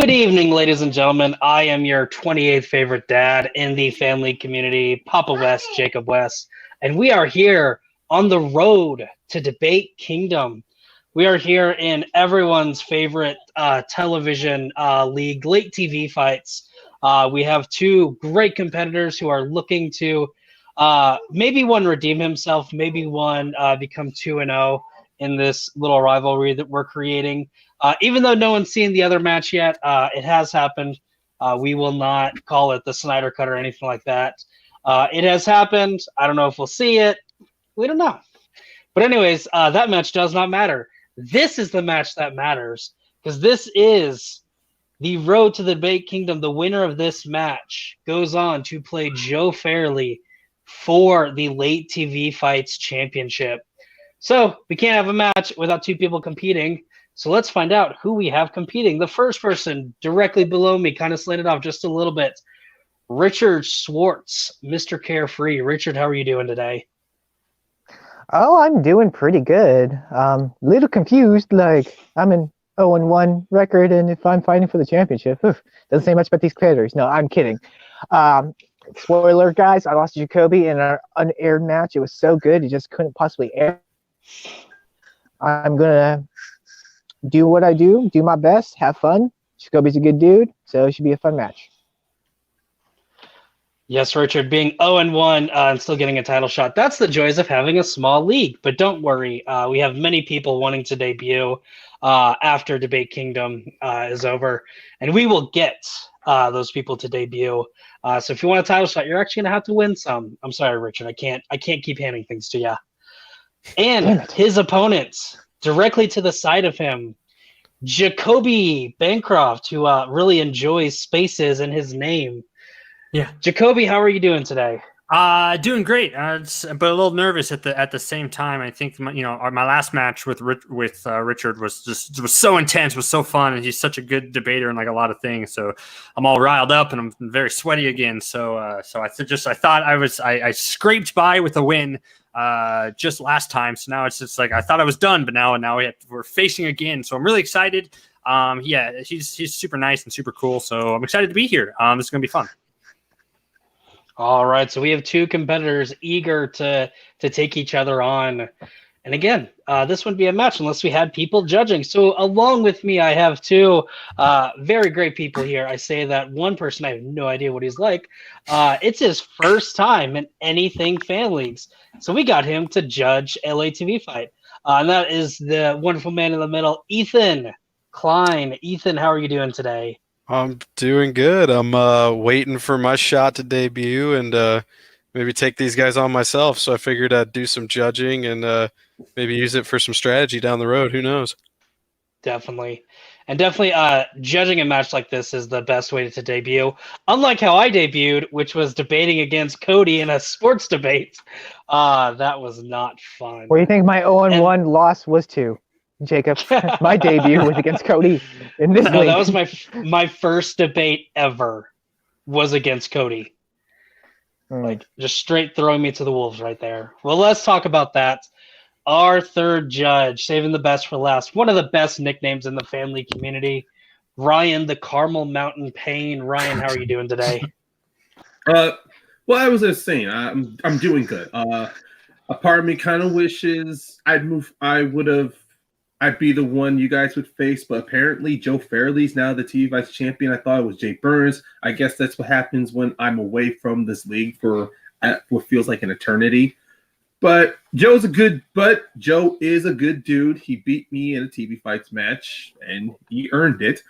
Good evening, ladies and gentlemen. I am your 28th favorite dad in the family community, Papa West, Jacob West, and we are here on the road to Debate Kingdom. We are here in everyone's favorite television league, late TV fights. We have two great competitors who are looking to maybe one redeem himself, maybe one become 2-0 in this little rivalry that we're creating. Even though no one's seen the other match yet, it has happened. We will not call it the Snyder Cut or anything like that. It has happened. I don't know if we'll see it. We don't know. But anyways, that match does not matter. This is the match that matters because this is the road to the Debate Kingdom. The winner of this match goes on to play Joe Farrelly for the Late TV Fights Championship. So we can't have a match without two people competing. So let's find out who we have competing. The first person directly below me, kind of slanted off just a little bit, Richard Swartz, Mr. Carefree. Richard, how are you doing today? Oh, I'm doing pretty good. Little confused, like I'm an 0-1 record, and if I'm fighting for the championship, doesn't say much about these competitors. No, I'm kidding. Spoiler, guys, I lost to Jacoby in our unaired match. It was so good, he just couldn't possibly air. I'm gonna do what I do my best, have fun. Jacoby's a good dude, so it should be a fun match. Yes, Richard, being 0-1 and still getting a title shot, that's the joys of having a small league. But don't worry, we have many people wanting to debut after Debate Kingdom is over, and we will get those people to debut. So if you want a title shot, you're actually going to have to win some. I'm sorry, Richard, I can't keep handing things to you. And his opponents, directly to the side of him, Jacoby Bancroft, who really enjoys spaces in his name. Yeah, Jacoby, how are you doing today? Doing great, but a little nervous at the same time. I think my last match with Richard was so intense, was so fun, and he's such a good debater and like a lot of things. So I'm all riled up and I'm very sweaty again. So I thought I scraped by with a win just last time. So now it's just like I thought I was done, but now we're facing again. So I'm really excited. Yeah, he's super nice and super cool. So I'm excited to be here. This is gonna be fun. All right, so we have two competitors eager to take each other on. And again, this wouldn't be a match unless we had people judging. So along with me, I have two very great people here. I say that one person, I have no idea what he's like. It's his first time in anything fan leagues. So we got him to judge LATV fight. And that is the wonderful man in the middle, Ethan Klein. Ethan, how are you doing today? I'm doing good. I'm waiting for my shot to debut and maybe take these guys on myself. So I figured I'd do some judging and maybe use it for some strategy down the road. Who knows? Definitely. And definitely judging a match like this is the best way to debut. Unlike how I debuted, which was debating against Cody in a sports debate. That was not fun. What do you think my 0-1 loss was to? Jacob, my debut was against Cody in this league. That was my first debate ever was against Cody. Like just straight throwing me to the wolves right there. Well, let's talk about that. Our third judge, saving the best for last. One of the best nicknames in the family community, Ryan the Carmel Mountain Pain. Ryan, how are you doing today? Well, I was just saying, I'm doing good. A part of me kind of wishes I'd be the one you guys would face, but apparently Joe Farrelly's now the TV Vice Champion. I thought it was Jay Burns. I guess that's what happens when I'm away from this league for what feels like an eternity. But Joe is a good dude. He beat me in a TV Fights match, and he earned it.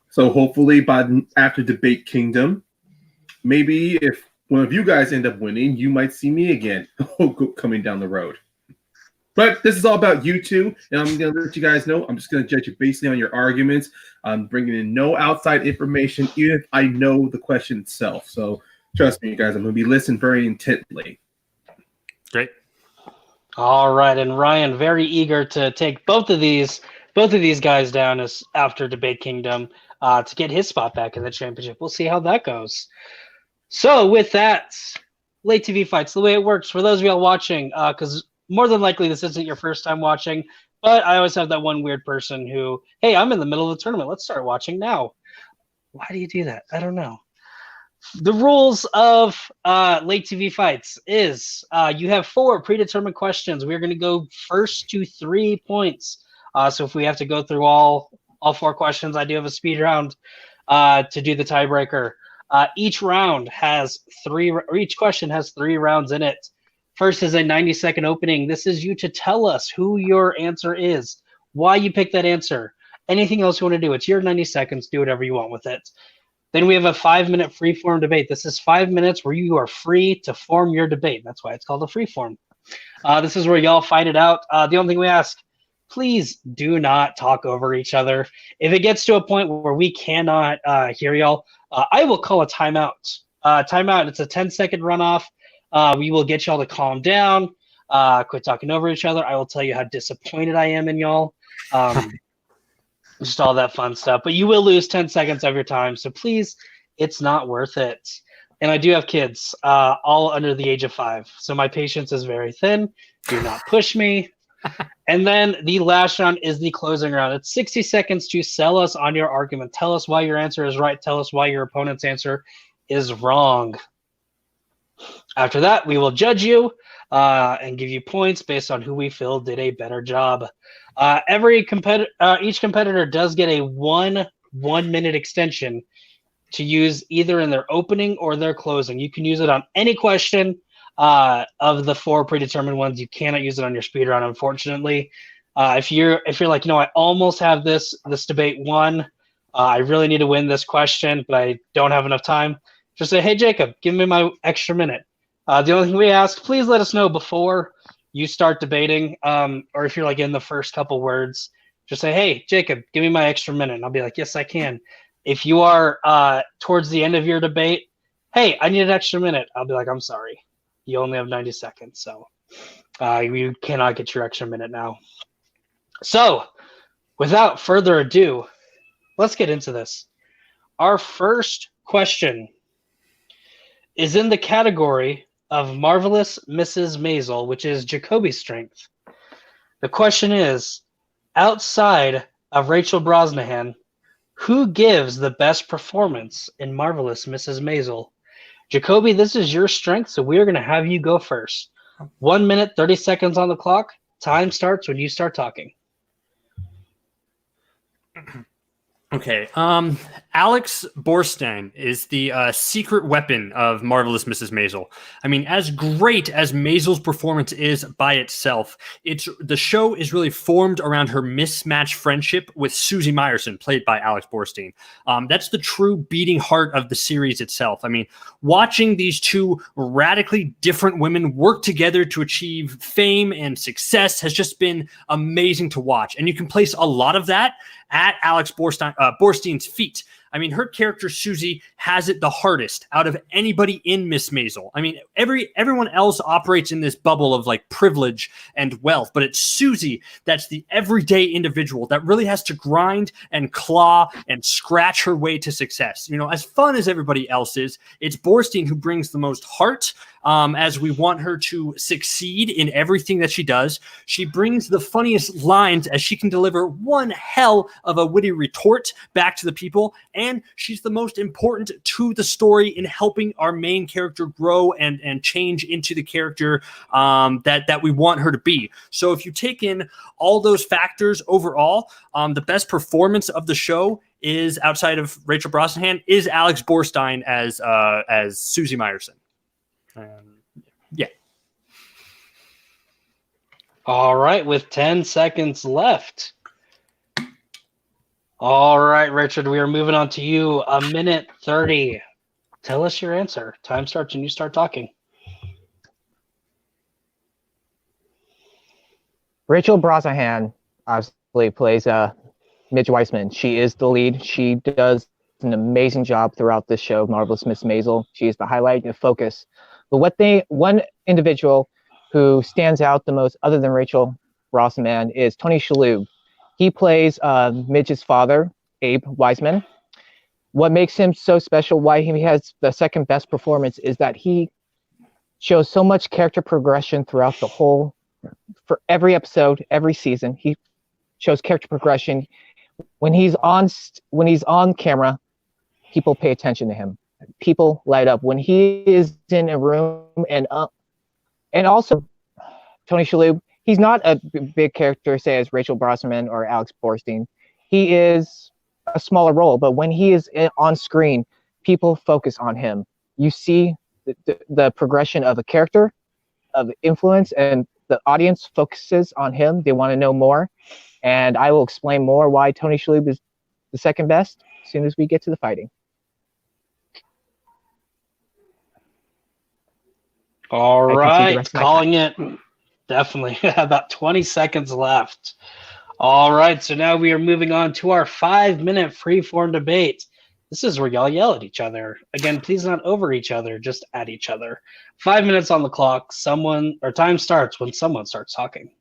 So hopefully after Debate Kingdom, maybe if one of you guys end up winning, you might see me again coming down the road. But this is all about you two, and I'm going to let you guys know. I'm just going to judge you basically on your arguments. I'm bringing in no outside information, even if I know the question itself. So trust me, guys, I'm going to be listening very intently. Great. All right, and Ryan, very eager to take both of these guys down after Debate Kingdom to get his spot back in the championship. We'll see how that goes. So with that, late TV fights, the way it works for those of y'all watching, because more than likely this isn't your first time watching, but I always have that one weird person who, hey, I'm in the middle of the tournament. Let's start watching now. Why do you do that? I don't know. The rules of late TV fights is you have 4 predetermined questions. We're going to go first to 3 points. So if we have to go through all 4 questions, I do have a speed round to do the tiebreaker. Each question has 3 rounds in it. First is a 90-second opening. This is you to tell us who your answer is, why you picked that answer, anything else you want to do. It's your 90 seconds. Do whatever you want with it. Then we have a 5-minute free-form debate. This is 5 minutes where you are free to form your debate. That's why it's called a free-form. This is where y'all fight it out. The only thing we ask, please do not talk over each other. If it gets to a point where we cannot hear y'all, I will call a timeout. Timeout, it's a 10-second runoff. We will get y'all to calm down, quit talking over each other. I will tell you how disappointed I am in y'all. Just all that fun stuff. But you will lose 10 seconds of your time. So please, it's not worth it. And I do have kids, all under the age of 5. So my patience is very thin. Do not push me. And then the last round is the closing round. It's 60 seconds to sell us on your argument. Tell us why your answer is right. Tell us why your opponent's answer is wrong. After that, we will judge you and give you points based on who we feel did a better job. Each competitor does get a 1-minute extension to use either in their opening or their closing. You can use it on any question of the 4 predetermined ones. You cannot use it on your speed round, unfortunately. If you're like, I almost have this debate won. I really need to win this question, but I don't have enough time. Just say, hey, Jacob, give me my extra minute. The only thing we ask, please let us know before you start debating, or if you're like in the first couple words, just say, hey, Jacob, give me my extra minute. And I'll be like, yes, I can. If you are towards the end of your debate, hey, I need an extra minute. I'll be like, I'm sorry. You only have 90 seconds. So you cannot get your extra minute now. So without further ado, let's get into this. Our first question is in the category of Marvelous Mrs. Maisel, which is Jacoby's strength. The question is, outside of Rachel Brosnahan, who gives the best performance in Marvelous Mrs. Maisel? Jacoby, this is your strength, so we're going to have you go first. 1 minute, 30 seconds on the clock. Time starts when you start talking. Okay. Alex Borstein is the secret weapon of Marvelous Mrs. Maisel. I mean, as great as Maisel's performance is by itself, the show is really formed around her mismatched friendship with Susie Meyerson, played by Alex Borstein. That's the true beating heart of the series itself. I mean, watching these two radically different women work together to achieve fame and success has just been amazing to watch. And you can place a lot of that at Alex Borstein's feet. I mean, her character, Susie, has it the hardest out of anybody in Miss Maisel. I mean, everyone else operates in this bubble of like privilege and wealth, but it's Susie that's the everyday individual that really has to grind and claw and scratch her way to success. As fun as everybody else is, it's Borstein who brings the most heart, as we want her to succeed in everything that she does. She brings the funniest lines as she can deliver one hell of a witty retort back to the people. And she's the most important to the story in helping our main character grow and change into the character that we want her to be. So if you take in all those factors overall, the best performance of the show is, outside of Rachel Brosnahan, is Alex Borstein as Susie Meyerson. Yeah. All right, with 10 seconds left. All right, Richard, we are moving on to you. 1 minute 30. Tell us your answer. Time starts when you start talking. Rachel Brosnahan obviously plays Midge Weissman. She is the lead. She does an amazing job throughout this show, Marvelous Miss Maisel. She is the highlight and focus. But one individual who stands out the most, other than Rachel Brosnahan, is Tony Shalhoub. He plays Midge's father, Abe Weissman. What makes him so special, why he has the second best performance, is that he shows so much character progression throughout the whole, for every episode, every season. He shows character progression. When he's on camera, people pay attention to him. People light up when he is in a room, and also Tony Shalhoub. He's not a big character, say as Rachel Brosnahan or Alex Borstein. He is a smaller role, but when he is on screen, people focus on him. You see the progression of a character, of influence, and the audience focuses on him. They want to know more, and I will explain more why Tony Shalhoub is the second best as soon as we get to the fighting. All right, calling it. Definitely. About 20 seconds left. All right, so now we are moving on to our 5-minute freeform debate. This is where y'all yell at each other. Again, please not over each other, just at each other. 5 minutes on the clock. Time starts when someone starts talking.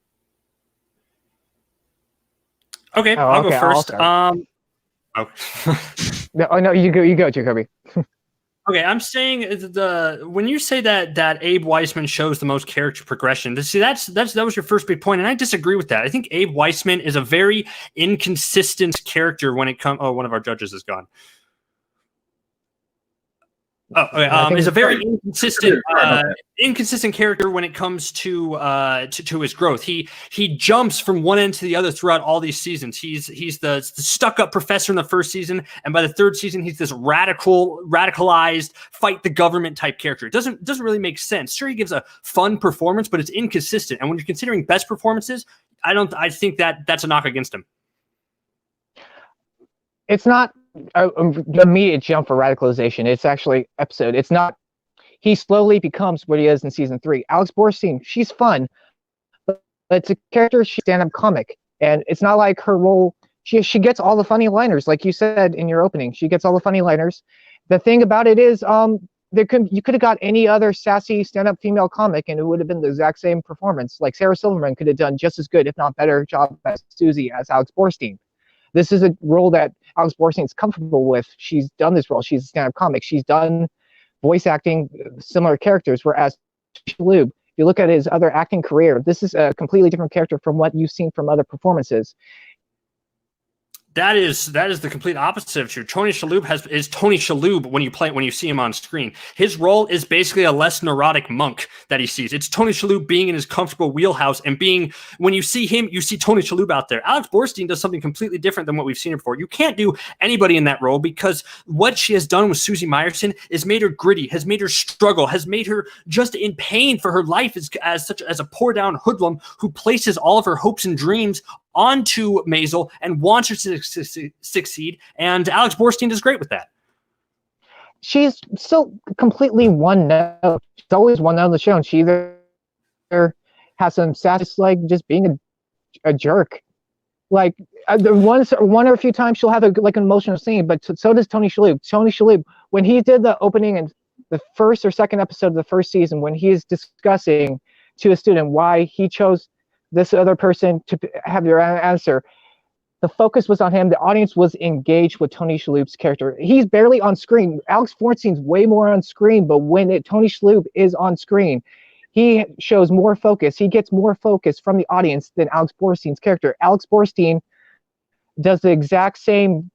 Okay, I'll go first. No, you go, Jacoby. Okay, I'm saying when you say that Abe Weissman shows the most character progression, that was your first big point, and I disagree with that. I think Abe Weissman is a very inconsistent character when it comes. Oh, one of our judges is gone. Oh, okay. Is a very inconsistent character when it comes to his growth. He jumps from one end to the other throughout all these seasons. He's the stuck-up professor in the first season, and by the third season, he's this radicalized, fight the government type character. It doesn't really make sense. Sure, he gives a fun performance, but it's inconsistent. And when you're considering best performances, I think that's a knock against him. It's not an immediate jump for radicalization. It's actually episode. It's not. He slowly becomes what he is in season 3. Alex Borstein, she's fun, but it's a character. She's stand-up comic, and it's not like her role. She gets all the funny liners, like you said in your opening. She gets all the funny liners. The thing about it is, you could have got any other sassy stand-up female comic, and it would have been the exact same performance. Like Sarah Silverman could have done just as good, if not better, job as Susie as Alex Borstein. This is a role that Alex Borstein is comfortable with. She's done this role. She's a stand-up comic. She's done voice acting similar characters, whereas Shalhoub, if you look at his other acting career, this is a completely different character from what you've seen from other performances. That is the complete opposite of true. Tony Shalhoub is Tony Shalhoub when you see him on screen. His role is basically a less neurotic monk that he sees. It's Tony Shalhoub being in his comfortable wheelhouse and when you see him, you see Tony Shalhoub out there. Alex Borstein does something completely different than what we've seen her before. You can't do anybody in that role because what she has done with Susie Meyerson is made her gritty, has made her struggle, has made her just in pain for her life as a poor down hoodlum who places all of her hopes and dreams onto Maisel and wants her to succeed, and Alex Borstein is great with that. She's still completely one note. She's always one note on the show, and she either has some sass, like just being a jerk. Like one or a few times she'll have an emotional scene, but so does Tony Shalhoub. Tony Shalhoub, when he did the opening in the first or second episode of the first season, when he is discussing to a student why he chose this other person to have your answer, the focus was on him. The audience was engaged with Tony Shalhoub's character. He's barely on screen. Alex Borstein's way more on screen, but when Tony Shalhoub is on screen, he shows more focus. He gets more focus from the audience than Alex Borstein's character. Alex Borstein does the exact same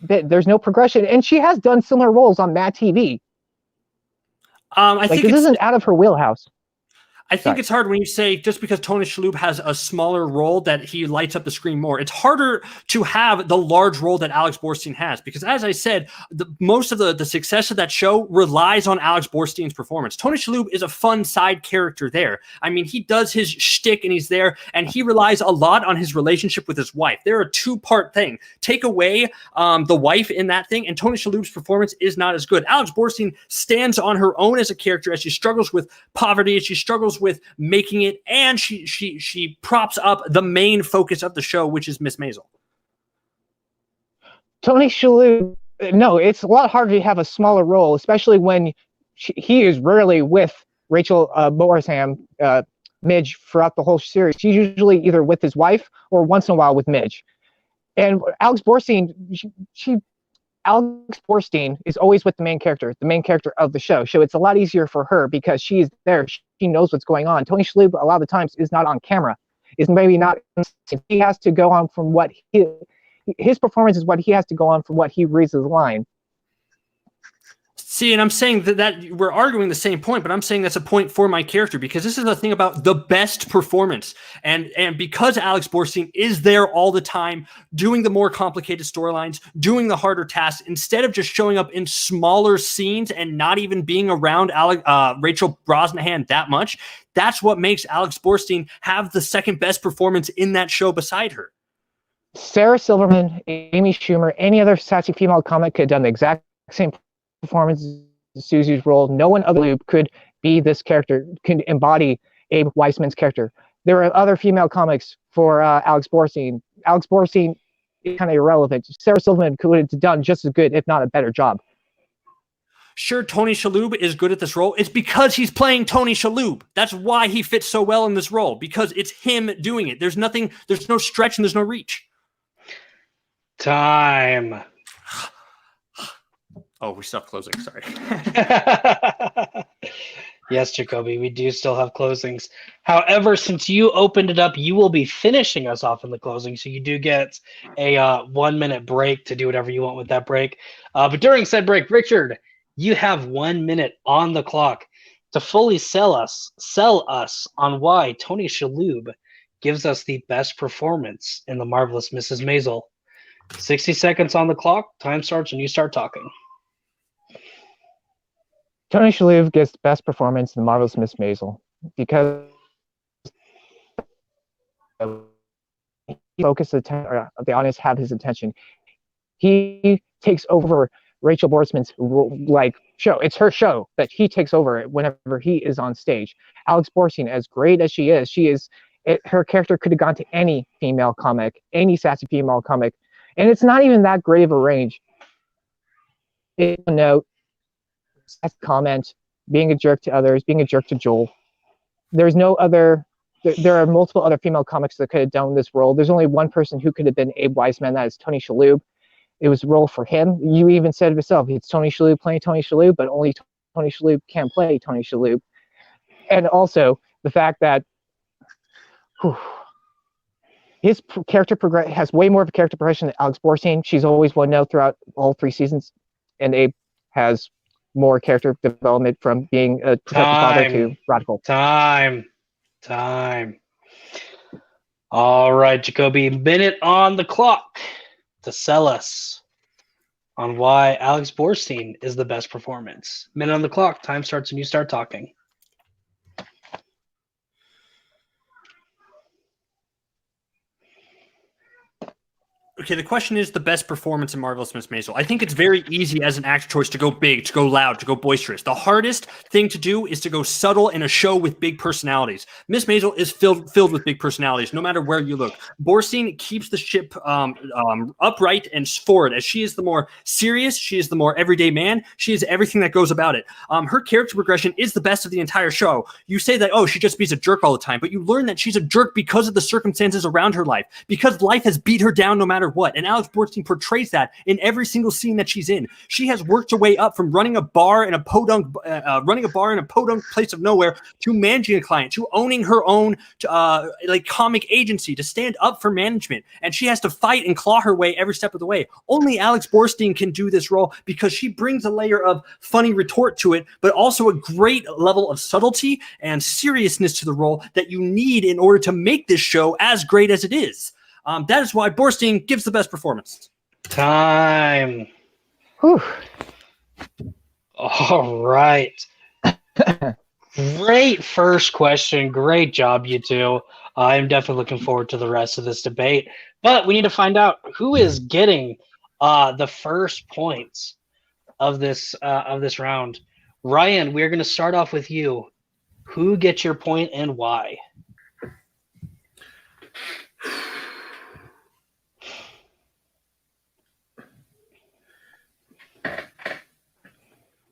bit. There's no progression, and she has done similar roles on Mad TV. I think this isn't out of her wheelhouse. I think it's hard when you say just because Tony Shalhoub has a smaller role that he lights up the screen more. It's harder to have the large role that Alex Borstein has because, as I said, most of the success of that show relies on Alex Borstein's performance. Tony Shalhoub is a fun side character there. I mean, he does his shtick and he's there, and he relies a lot on his relationship with his wife. They're a two-part thing. Take away the wife in that thing, and Tony Shalhoub's performance is not as good. Alex Borstein stands on her own as a character as she struggles with poverty, as she struggles with making it, and she props up the main focus of the show, which is Miss Maisel. Tony Shalhoub, no, it's a lot harder to have a smaller role, especially when he is rarely with Rachel Boersham, Midge, throughout the whole series. He's usually either with his wife or once in a while with Midge. And Alex Borstein, Alex Borstein is always with the main character of the show. So it's a lot easier for her because she's there. She knows what's going on. Tony Shalhoub, a lot of the times, is not on camera. Is maybe not. He has to go on from what his performance is what he has to go on from what he reads as a line. See, and I'm saying that we're arguing the same point, but I'm saying that's a point for my character because this is the thing about the best performance. And because Alex Borstein is there all the time, doing the more complicated storylines, doing the harder tasks, instead of just showing up in smaller scenes and not even being around Rachel Brosnahan that much, that's what makes Alex Borstein have the second best performance in that show beside her. Sarah Silverman, Amy Schumer, any other sassy female comic could have done the exact same performance as Susie's role. No one other than could be this character, could embody Abe Weissman's character. There are other female comics for Alex Borstein. Alex Borstein is kind of irrelevant. Sarah Silverman could have done just as good, if not a better job. Sure, Tony Shalhoub is good at this role. It's because he's playing Tony Shalhoub. That's why he fits so well in this role, because it's him doing it. There's no stretch and there's no reach. Time. Oh, we stopped closing. Sorry. Yes, Jacoby, we do still have closings. However, since you opened it up, you will be finishing us off in the closing, so you do get a 1 minute break to do whatever you want with that break. But during said break, Richard, you have 1 minute on the clock to fully sell us on why Tony Shalhoub gives us the best performance in The Marvelous Mrs. Maisel. 60 seconds on the clock. Time starts when you start talking. Tony Shalhoub gets the best performance in Marvelous Miss Maisel because the audience have his attention. He takes over Rachel Borsteman's show. It's her show, but he takes over it whenever he is on stage. Alex Borstein, as great as she is, her character could have gone to any female comic, any sassy female comic, and it's not even that great of a range. Note, comment, being a jerk to others, being a jerk to Joel. There's no other. There are multiple other female comics that could have done this role. There's only one person who could have been Abe Weissman. That is Tony Shalhoub. It was a role for him. You even said it yourself. It's Tony Shalhoub playing Tony Shalhoub, but only Tony Shalhoub can play Tony Shalhoub. And also the fact that his character has way more of a character progression than Alex Borstein. She's always one note throughout all 3 seasons, and Abe has more character development from being a protective father to radical. Time. All right, Jacoby, minute on the clock to sell us on why Alex Borstein is the best performance. Minute on the clock. Time starts when you start talking. Okay, the question is the best performance in Marvelous Miss Maisel. I think it's very easy as an actor choice to go big, to go loud, to go boisterous. The hardest thing to do is to go subtle in a show with big personalities. Miss Maisel is filled with big personalities, no matter where you look. Borstein keeps the ship upright and forward. As she is the more serious, she is the more everyday man. She is everything that goes about it. Her character progression is the best of the entire show. You say that, oh, she just beats a jerk all the time, but you learn that she's a jerk because of the circumstances around her life, because life has beat her down no matter what. And Alex Borstein portrays that in every single scene that she's in. She has worked her way up from running a bar in a podunk place of nowhere to managing a client, to owning her own comic agency, to stand up for management. And she has to fight and claw her way every step of the way. Only Alex Borstein can do this role because she brings a layer of funny retort to it, but also a great level of subtlety and seriousness to the role that you need in order to make this show as great as it is. That is why Borstein gives the best performance. Time. Whew. All right. Great first question. Great job, you two. I'm definitely looking forward to the rest of this debate. But we need to find out who is getting the first points of this round. Ryan, we're going to start off with you. Who gets your point and why?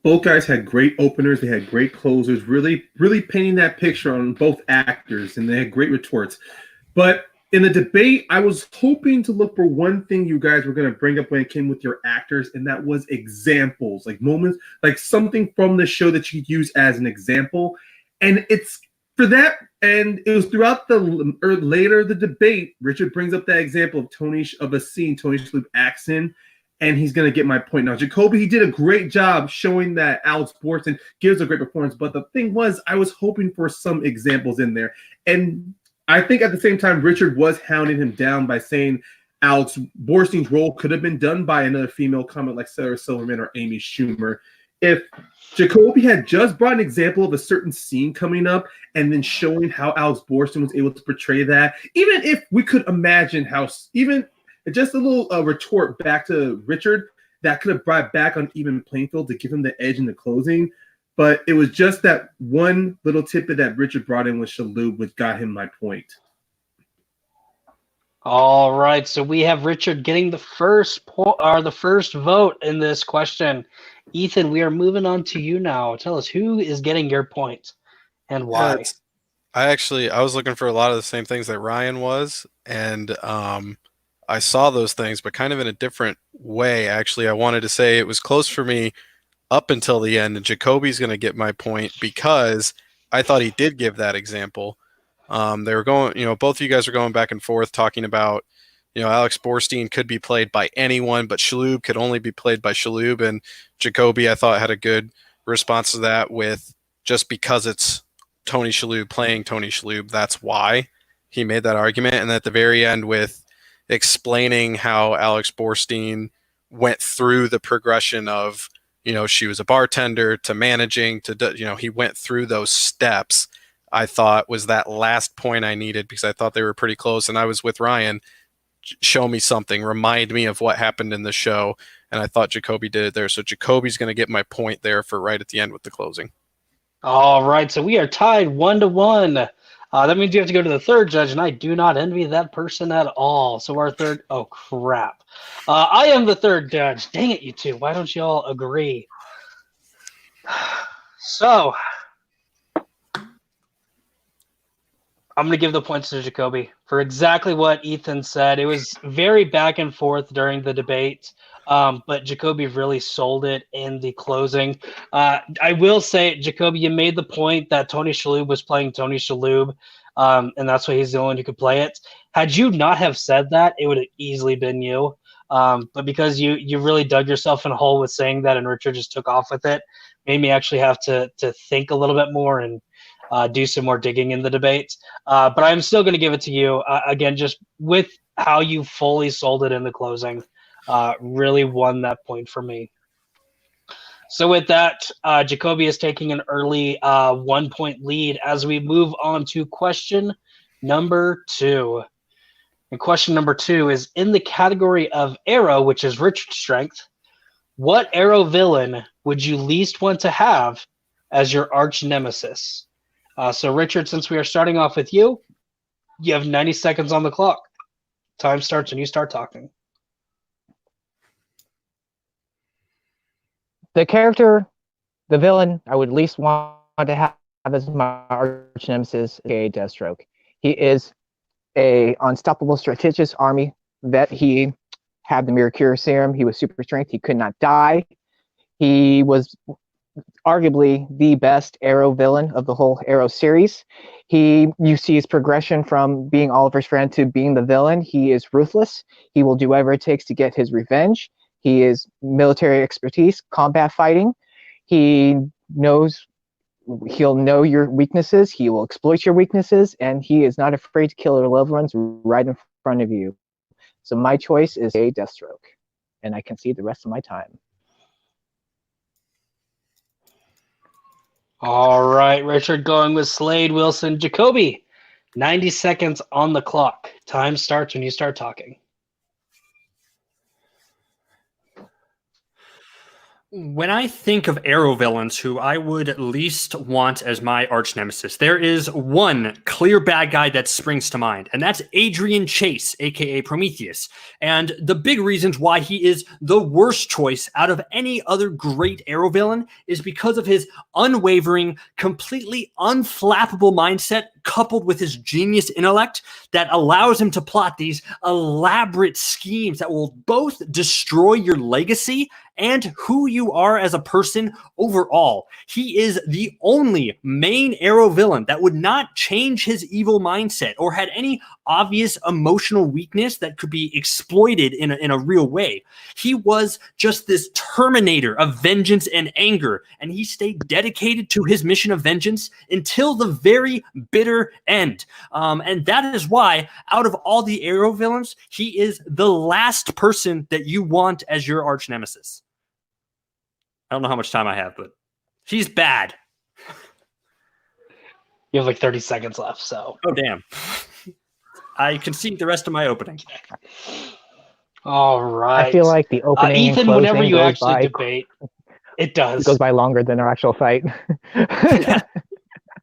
Both guys had great openers. They had great closers, really, really painting that picture on both actors, and they had great retorts. But in the debate, I was hoping to look for one thing you guys were going to bring up when it came with your actors, and that was examples, like moments, like something from the show that you could use as an example. And it's for that, and it was throughout later the debate, Richard brings up that example of a scene Tony Shalhoub acts in. and he's going to get my point. Now, Jacoby, he did a great job showing that Alex Borstein gives a great performance, but the thing was, I was hoping for some examples in there. And I think at the same time, Richard was hounding him down by saying Alex Borstein's role could have been done by another female comic like Sarah Silverman or Amy Schumer. If Jacoby had just brought an example of a certain scene coming up and then showing how Alex Borstein was able to portray that, even if we could imagine how, even just a little retort back to Richard, that could have brought back on even playing field to give him the edge in the closing. But it was just that one little tidbit that Richard brought in with Shalhoub which got him my point. All right, so we have Richard getting the first vote in this question. Ethan, we are moving on to you now. Tell us, who is getting your point and why? I was looking for a lot of the same things that Ryan was, and I saw those things, but kind of in a different way. Actually, I wanted to say it was close for me up until the end, and Jacoby's going to get my point because I thought he did give that example. They were going, both of you guys were going back and forth talking about, Alex Borstein could be played by anyone, but Shalhoub could only be played by Shalhoub. And Jacoby, I thought, had a good response to that with just because it's Tony Shalhoub playing Tony Shalhoub, that's why he made that argument. And at the very end with explaining how Alex Borstein went through the progression of, she was a bartender to managing to, he went through those steps, I thought was that last point I needed because I thought they were pretty close. And I was with Ryan, show me something, remind me of what happened in the show. And I thought Jacoby did it there. So Jacoby's going to get my point there for right at the end with the closing. All right, so we are tied 1-1. That means you have to go to the third judge, and I do not envy that person at all. So our third, oh crap. I am the third judge. Dang it, you two. Why don't you all agree? So I'm going to give the points to Jacoby for exactly what Ethan said. It was very back and forth during the debate, but Jacoby really sold it in the closing. I will say, Jacoby, you made the point that Tony Shalhoub was playing Tony Shalhoub, and that's why he's the only one who could play it. Had you not have said that, it would have easily been you. But because you really dug yourself in a hole with saying that and Richard just took off with it, made me actually have to think a little bit more and do some more digging in the debate. But I'm still going to give it to you. Again, just with how you fully sold it in the closing, really won that point for me. So with that, Jacoby is taking an early 1-point lead as we move on to question number 2. And question number 2 is in the category of Arrow, which is Richard's strength. What Arrow villain would you least want to have as your arch nemesis? So, Richard, since we are starting off with you, you have 90 seconds on the clock. Time starts when you start talking. The villain I would least want to have as my arch nemesis is Deathstroke. He is a unstoppable strategist army vet. He had the Mirror Cure serum. He was super strength. He could not die. He was arguably the best Arrow villain of the whole Arrow series. You see his progression from being Oliver's friend to being the villain. He is ruthless. He will do whatever it takes to get his revenge. He is military expertise, combat fighting. He'll know your weaknesses. He will exploit your weaknesses, and he is not afraid to kill your loved ones right in front of you. So my choice is a Deathstroke, and I concede the rest of my time. All right, Richard going with Slade, Wilson, Jacoby. 90 seconds on the clock. Time starts when you start talking. When I think of Arrow villains who I would least want as my arch nemesis, there is one clear bad guy that springs to mind, and that's Adrian Chase, aka Prometheus. And the big reasons why he is the worst choice out of any other great Arrow villain is because of his unwavering, completely unflappable mindset coupled with his genius intellect that allows him to plot these elaborate schemes that will both destroy your legacy and who you are as a person overall. He is the only main Arrow villain that would not change his evil mindset or had any obvious emotional weakness that could be exploited in a real way. He was just this terminator of vengeance and anger, and he stayed dedicated to his mission of vengeance until the very bitter end. And that is why, out of all the Arrow villains, he is the last person that you want as your arch nemesis. I don't know how much time I have, but he's bad. You have like 30 seconds left, so. Oh, damn. I concede the rest of my opening. All right. I feel like the opening Ethan, and whenever closing you goes actually by, debate, it does. it goes by longer than our actual fight.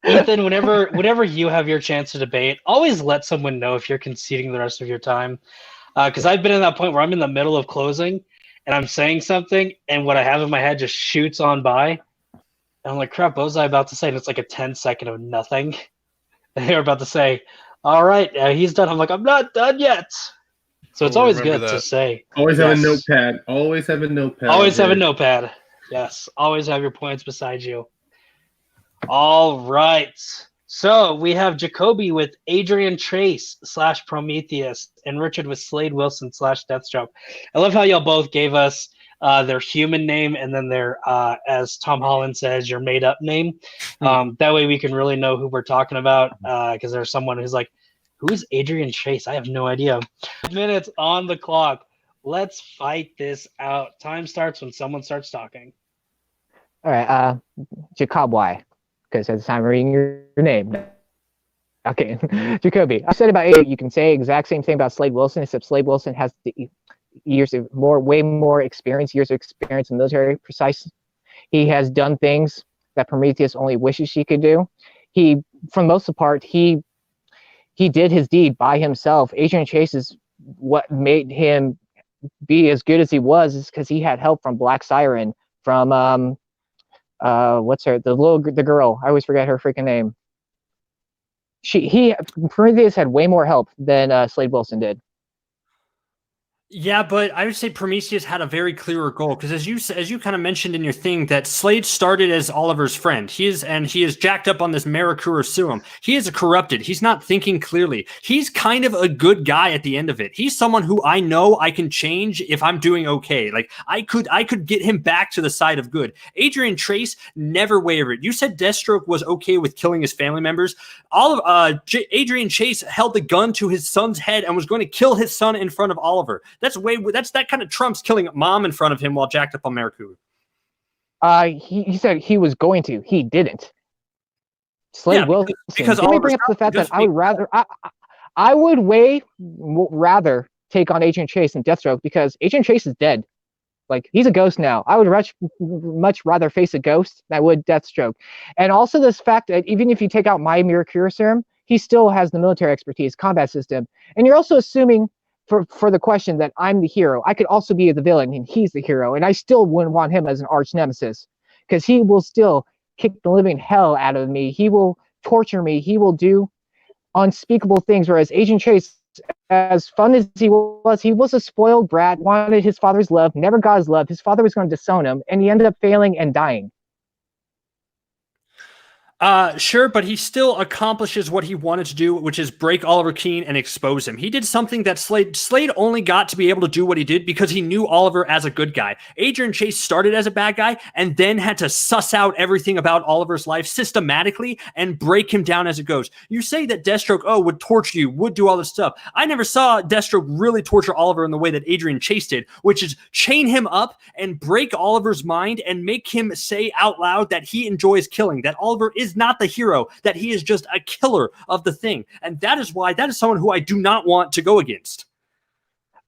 Ethan, whenever you have your chance to debate, always let someone know if you're conceding the rest of your time. Because I've been in that point where I'm in the middle of closing and I'm saying something and what I have in my head just shoots on by. And I'm like, crap, what was I about to say? And it's like a 10-second of nothing. And they're about to say, all right, he's done. I'm like, I'm not done yet. So it's Oh, always remember good that. to say. Always have a Yes. notepad. Always have a notepad. Always have a Here. notepad. Yes. Always have your points beside you. All right. So we have Jacoby with Adrian Chase / Prometheus and Richard with Slade Wilson / Deathstroke. I love how y'all both gave us their human name and then their, as Tom Holland says, your made up name. That way we can really know who we're talking about because there's someone who's like, who's Adrian Chase? I have no idea. Minutes on the clock. Let's fight this out. Time starts when someone starts talking. All right, Jacoby, because at the time I'm reading your name. Okay, Jacoby. I said about 8. You can say exact same thing about Slade Wilson, except Slade Wilson has the way more experience, years of experience in military precise. He has done things that Prometheus only wishes he could do. He, for the most part, he did his deed by himself. Adrian Chase is what made him be as good as he was is because he had help from Black Siren, from what's her, the girl, I always forget her freaking name. Prometheus had way more help than Slade Wilson did. Yeah, but I would say Prometheus had a very clearer goal because as you kind of mentioned in your thing that Slade started as Oliver's friend. He is jacked up on this Maracura serum. He is corrupted. He's not thinking clearly. He's kind of a good guy at the end of it. He's someone who I know I can change if I'm doing okay. Like I could get him back to the side of good. Adrian Chase never wavered. You said Deathstroke was okay with killing his family members. Adrian Chase held the gun to his son's head and was going to kill his son in front of Oliver. That kind of trumps killing mom in front of him while jacked up on Maracua. He said he was going to. He didn't. Slade Wilson. Because let me bring up the fact that I would way rather take on Adrian Chase than Deathstroke because Adrian Chase is dead. Like he's a ghost now. I would much rather face a ghost than I would Deathstroke. And also this fact that even if you take out my Maracura serum, he still has the military expertise, combat system. And you're also assuming for the question that I'm the hero. I could also be the villain and he's the hero. And I still wouldn't want him as an arch nemesis because he will still kick the living hell out of me. He will torture me. He will do unspeakable things. Whereas Agent Chase, as fun as he was a spoiled brat, wanted his father's love, never got his love. His father was going to disown him and he ended up failing and dying. Sure, but he still accomplishes what he wanted to do, which is break Oliver Queen and expose him. He did something that Slade only got to be able to do what he did because he knew Oliver as a good guy. Adrian Chase started as a bad guy and then had to suss out everything about Oliver's life systematically and break him down as it goes. You say that Deathstroke, would torture you, would do all this stuff. I never saw Deathstroke really torture Oliver in the way that Adrian Chase did, which is chain him up and break Oliver's mind and make him say out loud that he enjoys killing, that Oliver is not the hero, that he is just a killer of the thing. And that is why that is someone who I do not want to go against.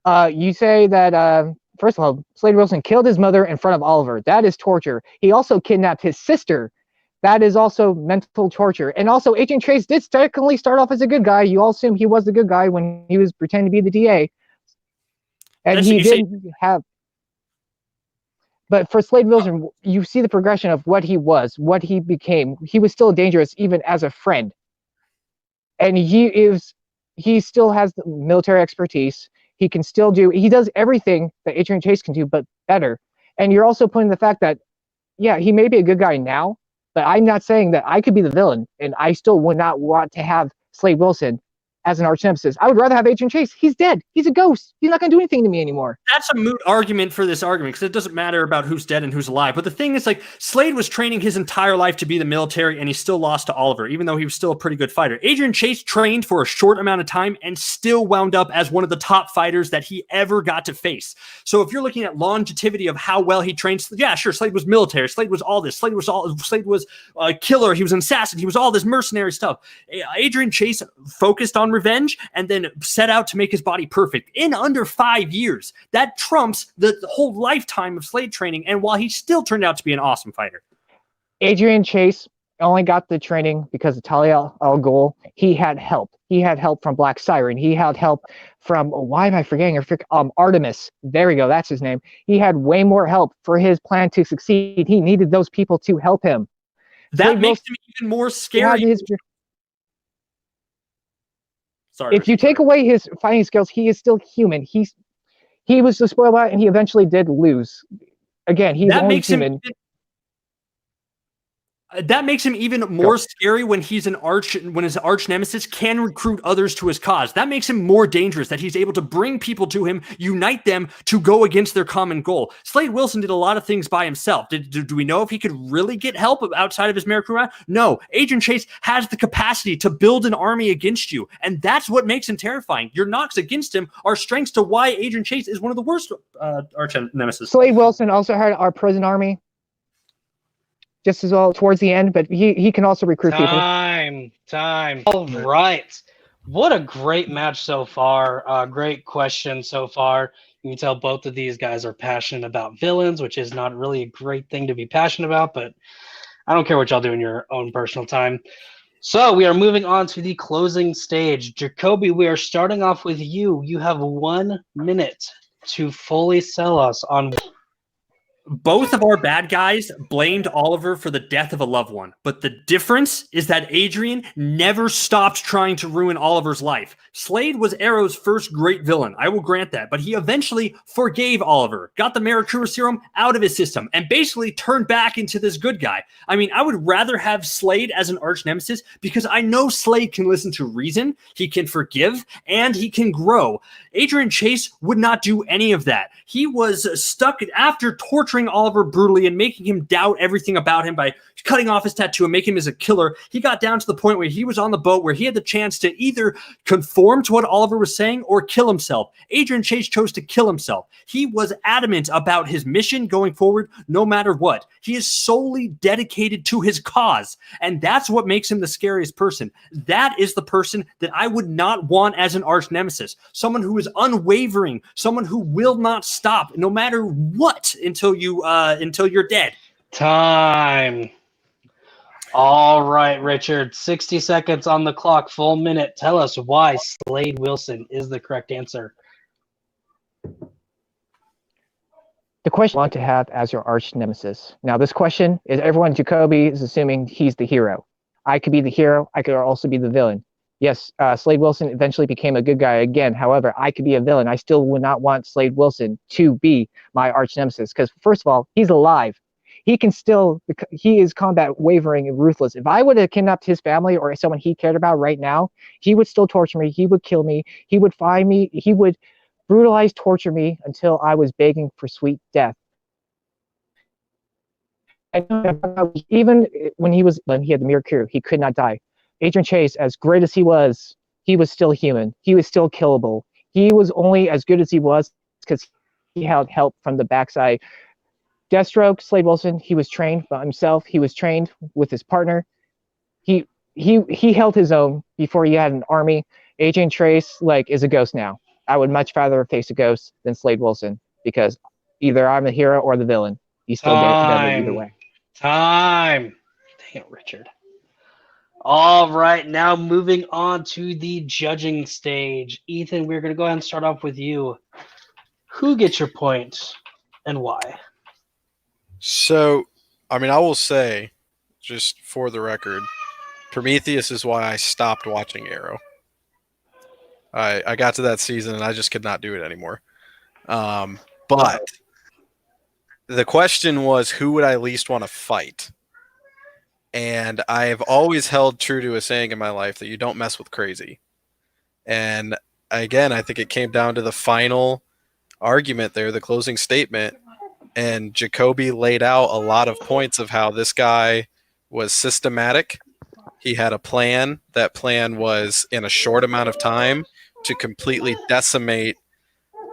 You say that, first of all, Slade Wilson killed his mother in front of Oliver. That is torture. He also kidnapped his sister. That is also mental torture. And also, Agent Chase did technically start off as a good guy. You all assume he was the good guy when he was pretending to be the DA. And he didn't have... But for Slade Wilson, you see the progression of what he was, what he became. He was still dangerous even as a friend. And he still has the military expertise. He can still he does everything that Adrian Chase can do, but better. And you're also putting the fact that, yeah, he may be a good guy now, but I'm not saying that I could be the villain, and I still would not want to have Slade Wilson as an arch nemesis. I would rather have Adrian Chase. He's dead. He's a ghost. He's not going to do anything to me anymore. That's a moot argument for this argument because it doesn't matter about who's dead and who's alive. But the thing is, like, Slade was training his entire life to be the military, and he still lost to Oliver, even though he was still a pretty good fighter. Adrian Chase trained for a short amount of time and still wound up as one of the top fighters that he ever got to face. So if you're looking at longevity of how well he trained, yeah, sure, Slade was military. Slade was all this. Slade was a killer. He was an assassin. He was all this mercenary stuff. Adrian Chase focused on revenge and then set out to make his body perfect in under 5 years. That trumps the whole lifetime of Slade training, and while he still turned out to be an awesome fighter. Adrian Chase only got the training because of Talia al Ghul. He had help. He had help from Black Siren. He had help from, why am I forgetting? Artemis. There we go. That's his name. He had way more help for his plan to succeed. He needed those people to help him. That makes him even more scary. Sorry. If you take away his fighting skills, he is still human. He was the spoiled brat, and he eventually did lose. Again, he's only human. That makes him even more scary when his arch nemesis can recruit others to his cause. That makes him more dangerous, that he's able to bring people to him, unite them to go against their common goal. Slade Wilson did a lot of things by himself. Do we know if he could really get help outside of his Maricrua? No. Adrian Chase has the capacity to build an army against you, and that's what makes him terrifying. Your knocks against him are strengths to why Adrian Chase is one of the worst arch nemesis. Slade Wilson also had our prison army just as well towards the end, but he can also recruit people. Time. All right. What a great match so far. Great question so far. You can tell both of these guys are passionate about villains, which is not really a great thing to be passionate about, but I don't care what y'all do in your own personal time. So we are moving on to the closing stage. Jacoby, we are starting off with you. You have 1 minute to fully sell us on... Both of our bad guys blamed Oliver for the death of a loved one, but the difference is that Adrian never stopped trying to ruin Oliver's life. Slade was Arrow's first great villain, I will grant that, but he eventually forgave Oliver, got the Maricrua serum out of his system, and basically turned back into this good guy. I mean, I would rather have Slade as an arch nemesis because I know Slade can listen to reason, he can forgive, and he can grow. Adrian Chase would not do any of that. He was stuck after torturing Oliver brutally and making him doubt everything about him by cutting off his tattoo and making him as a killer. He got down to the point where he was on the boat where he had the chance to either conform to what Oliver was saying or kill himself. Adrian Chase chose to kill himself. He was adamant about his mission going forward no matter what. He is solely dedicated to his cause, and that's what makes him the scariest person. That is the person that I would not want as an arch nemesis. Someone who is unwavering, someone who will not stop no matter what until you're dead. Time. All right, Richard. 60 seconds on the clock, full minute. Tell us why Slade Wilson is the correct answer. The question you want to have as your arch nemesis. Now, this question is everyone, Jacoby is assuming he's the hero. I could be the hero. I could also be the villain. Yes, Slade Wilson eventually became a good guy again. However, I could be a villain. I still would not want Slade Wilson to be my arch nemesis because, first of all, he's alive. He is combat wavering and ruthless. If I would have kidnapped his family or someone he cared about right now, he would still torture me. He would kill me. He would find me. He would brutalize, torture me until I was begging for sweet death. And even when he had the Maricrua, he could not die. Adrian Chase, as great as he was still human. He was still killable. He was only as good as he was because he had help from the backside. Deathstroke, Slade Wilson, he was trained by himself. He was trained with his partner. He held his own before he had an army. Adrian Chase, is a ghost now. I would much rather face a ghost than Slade Wilson because either I'm the hero or the villain. He's still dead either way. Time. Dang it, Richard. All right, now moving on to the judging stage. Ethan, we're going to go ahead and start off with you. Who gets your point and why? So, I will say, just for the record, Prometheus is why I stopped watching Arrow. I got to that season and I just could not do it anymore. But the question was, who would I least want to fight? And I've always held true to a saying in my life that you don't mess with crazy. And again, I think it came down to the final argument there, the closing statement. And Jacoby laid out a lot of points of how this guy was systematic. He had a plan. That plan was in a short amount of time to completely decimate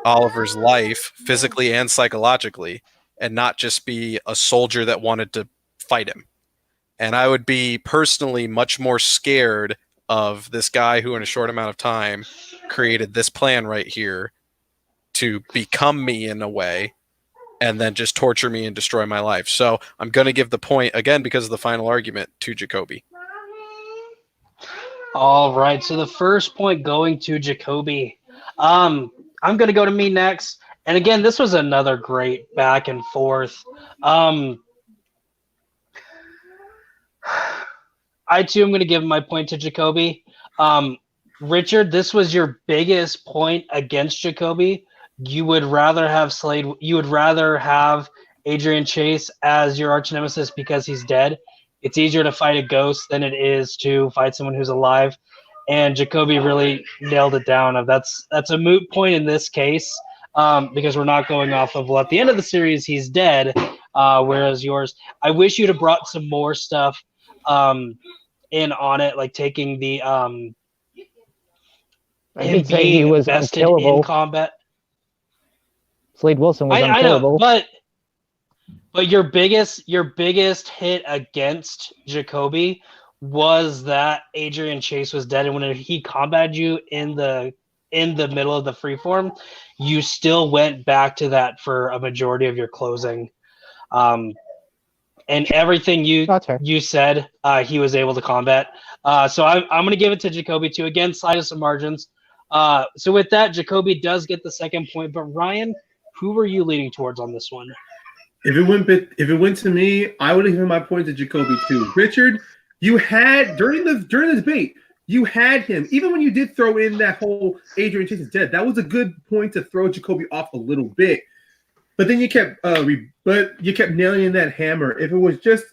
Oliver's life physically and psychologically, and not just be a soldier that wanted to fight him. And I would be personally much more scared of this guy who in a short amount of time created this plan right here to become me in a way and then just torture me and destroy my life. So I'm going to give the point, again, because of the final argument, to Jacoby. All right, so the first point going to Jacoby. I'm going to go to me next. And again, this was another great back and forth. I too am going to give my point to Jacoby. Richard, this was your biggest point against Jacoby. You would rather have Slade. You would rather have Adrian Chase as your arch nemesis because he's dead. It's easier to fight a ghost than it is to fight someone who's alive. And Jacoby really nailed it down. That's a moot point in this case because we're not going off of, well, at the end of the series, he's dead, whereas yours, I wish you'd have brought some more stuff in on it, like taking the him say he was invested unkillable in combat. Slade Wilson was unkillable. I know, but your biggest hit against Jacoby was that Adrian Chase was dead, and when he combated you in the middle of the freeform, you still went back to that for a majority of your closing. And everything you said, he was able to combat. So I'm going to give it to Jacoby too. Again, slightest of margins. So with that, Jacoby does get the second point. But Ryan, who were you leaning towards on this one? If it went to me, I would have given my point to Jacoby too. Richard, you had during the debate, you had him. Even when you did throw in that whole Adrian Chase is dead, that was a good point to throw Jacoby off a little bit. But then you kept nailing in that hammer. If it was just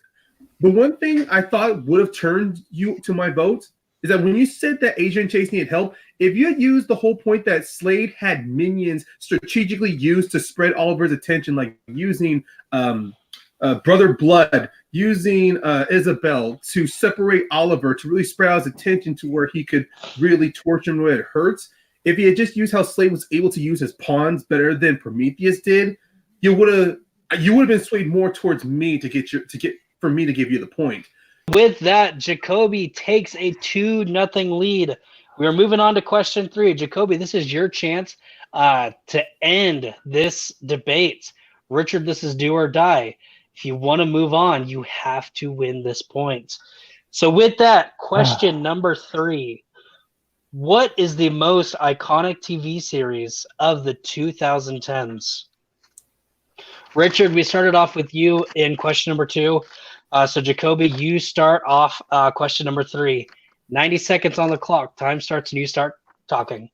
the one thing I thought would have turned you to my vote is that when you said that Adrian Chase needed help, if you had used the whole point that Slade had minions strategically used to spread Oliver's attention, like using Brother Blood, using Isabel to separate Oliver, to really spread out his attention to where he could really torture him where it hurts. If he had just used how Slade was able to use his pawns better than Prometheus did, you would have been swayed more towards me for me to give you the point. With that, Jacoby takes a 2-0 lead. We are moving on to question 3. Jacoby, this is your chance to end this debate. Richard, this is do or die. If you want to move on, you have to win this point. So with that, question number 3. What is the most iconic TV series of the 2010s? Richard, we started off with you in question number 2. So Jacoby, you start off question number 3. 90 seconds on the clock. Time starts and you start talking.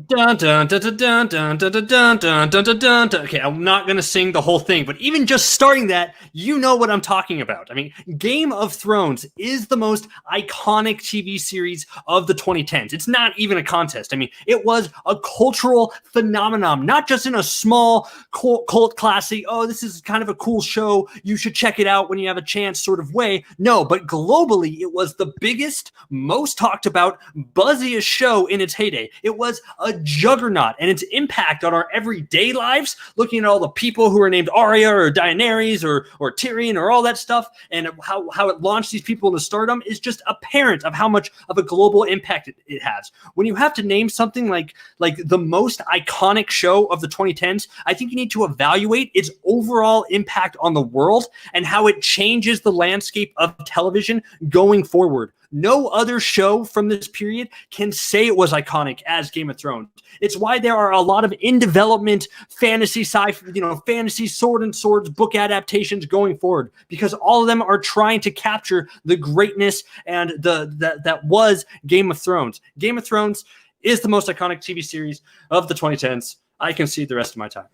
Dun, dun, dun, dun, dun, dun, dun, dun, dun, dun, dun, dun, dun. Okay, I'm not going to sing the whole thing, but even just starting that, you know what I'm talking about. I mean, Game of Thrones is the most iconic TV series of the 2010s. It's not even a contest. I mean, it was a cultural phenomenon, not just in a small cult classic, oh, this is kind of a cool show, you should check it out when you have a chance sort of way. No, but globally, it was the biggest, most talked about, buzziest show in its heyday. It was a juggernaut, and its impact on our everyday lives, looking at all the people who are named Arya or Daenerys or Tyrion or all that stuff, and how it launched these people into stardom is just apparent of how much of a global impact it has. When you have to name something like the most iconic show of the 2010s, I think you need to evaluate its overall impact on the world and how it changes the landscape of television going forward. No other show from this period can say it was iconic as Game of Thrones. It's why there are a lot of in development fantasy fantasy sword and swords book adaptations going forward, because all of them are trying to capture the greatness and that was Game of Thrones. Game of Thrones is the most iconic TV series of the 2010s. I concede the rest of my time.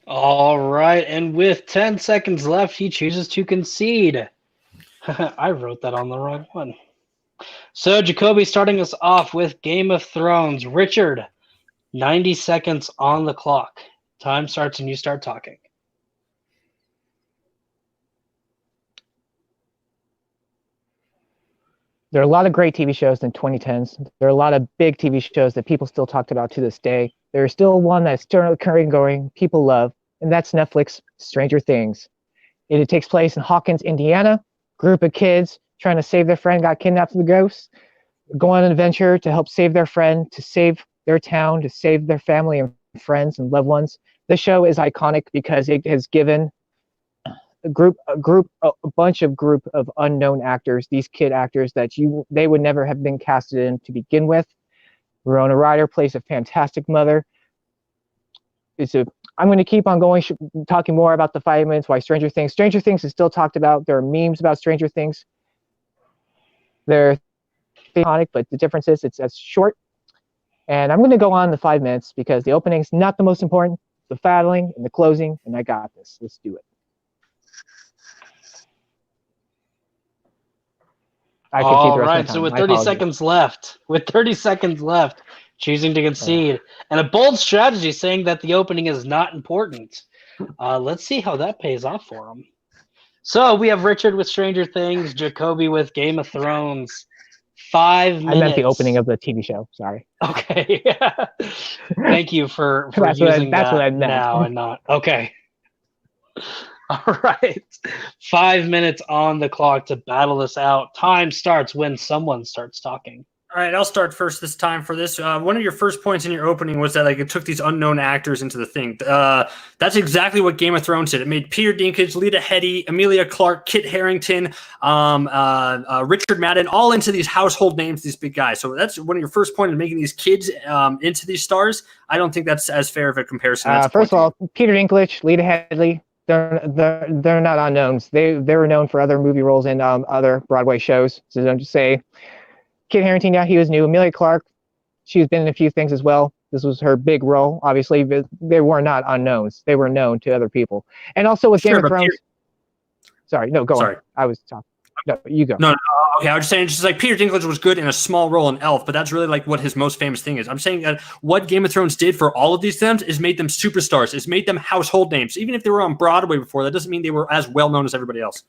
All right, and with 10 seconds left, he chooses to concede. I wrote that on the wrong one. So, Jacoby starting us off with Game of Thrones. Richard, 90 seconds on the clock. Time starts and you start talking. There are a lot of great TV shows in 2010s. There are a lot of big TV shows that people still talked about to this day. There's still one that's still currently going, people love, and that's Netflix, Stranger Things. It takes place in Hawkins, Indiana. Group of kids trying to save their friend got kidnapped from the ghosts, go on an adventure to help save their friend, to save their town, to save their family and friends and loved ones. The show is iconic because it has given a bunch of unknown actors, these kid actors that they would never have been casted in to begin with. Winona Ryder plays a fantastic mother. I'm going to keep on going, talking more about the 5 minutes. Why Stranger Things is still talked about. There are memes about Stranger Things. They're iconic, but the difference is it's as short. And I'm going to go on the 5 minutes because the opening is not the most important. The battling and the closing, and I got this. Let's do it. All right, so with 30 seconds left, choosing to concede, and a bold strategy saying that the opening is not important. Let's see how that pays off for him. So we have Richard with Stranger Things, Jacoby with Game of Thrones. 5 minutes. I meant the opening of the TV show. Sorry. Okay. Thank you for that's using that's that what I meant. now and not. Okay. All right. 5 minutes on the clock to battle this out. Time starts when someone starts talking. All right, I'll start first this time for this. One of your first points in your opening was that like it took these unknown actors into the thing. That's exactly what Game of Thrones did. It made Peter Dinklage, Lita Headey, Emilia Clarke, Kit Harington, Richard Madden all into these household names, these big guys. So that's one of your first points in making these kids into these stars. I don't think that's as fair of a comparison. First of all, Peter Dinklage, Lita Headey, they're not unknowns. They were known for other movie roles in other Broadway shows. So don't just say. Kit Harington, yeah, he was new. Emilia Clarke, she's been in a few things as well. This was her big role, obviously. But they were not unknowns. They were known to other people. And also with Game of Thrones. Sorry, no, go on. I was talking. No, you go. No, okay. I was just saying, just like Peter Dinklage was good in a small role in Elf, but that's really like what his most famous thing is. I'm saying that what Game of Thrones did for all of these films is made them superstars. It's made them household names. Even if they were on Broadway before, that doesn't mean they were as well known as everybody else.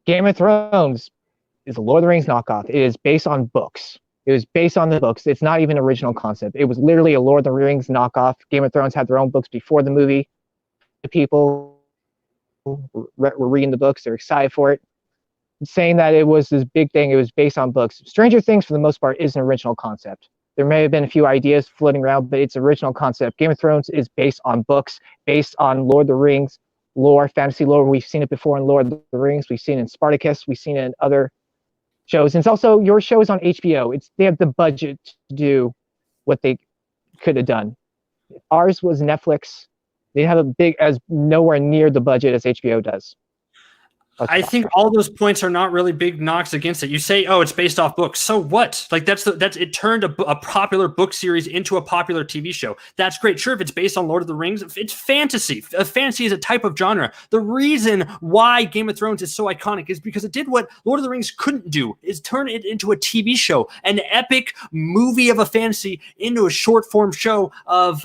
Game of Thrones is a Lord of the Rings knockoff. It is based on books. It was based on the books. It's not even original concept. It was literally a Lord of the Rings knockoff. Game of Thrones had their own books before the movie. The people were reading the books. They're excited for it. Saying that it was this big thing, it was based on books. Stranger Things, for the most part, is an original concept. There may have been a few ideas floating around, but it's original concept. Game of Thrones is based on books, based on Lord of the Rings lore, fantasy lore. We've seen it before in Lord of the Rings. We've seen it in Spartacus. We've seen it in other shows. And it's also, your show is on HBO. They have the budget to do what they could have done. Ours was Netflix. They have a big, as nowhere near the budget as HBO does. I think all those points are not really big knocks against it. You say, "Oh, it's based off books." So what? Like that's it turned a popular book series into a popular TV show. That's great. Sure, if it's based on Lord of the Rings, it's fantasy. Fantasy is a type of genre. The reason why Game of Thrones is so iconic is because it did what Lord of the Rings couldn't do: is turn it into a TV show, an epic movie of a fantasy into a short form show of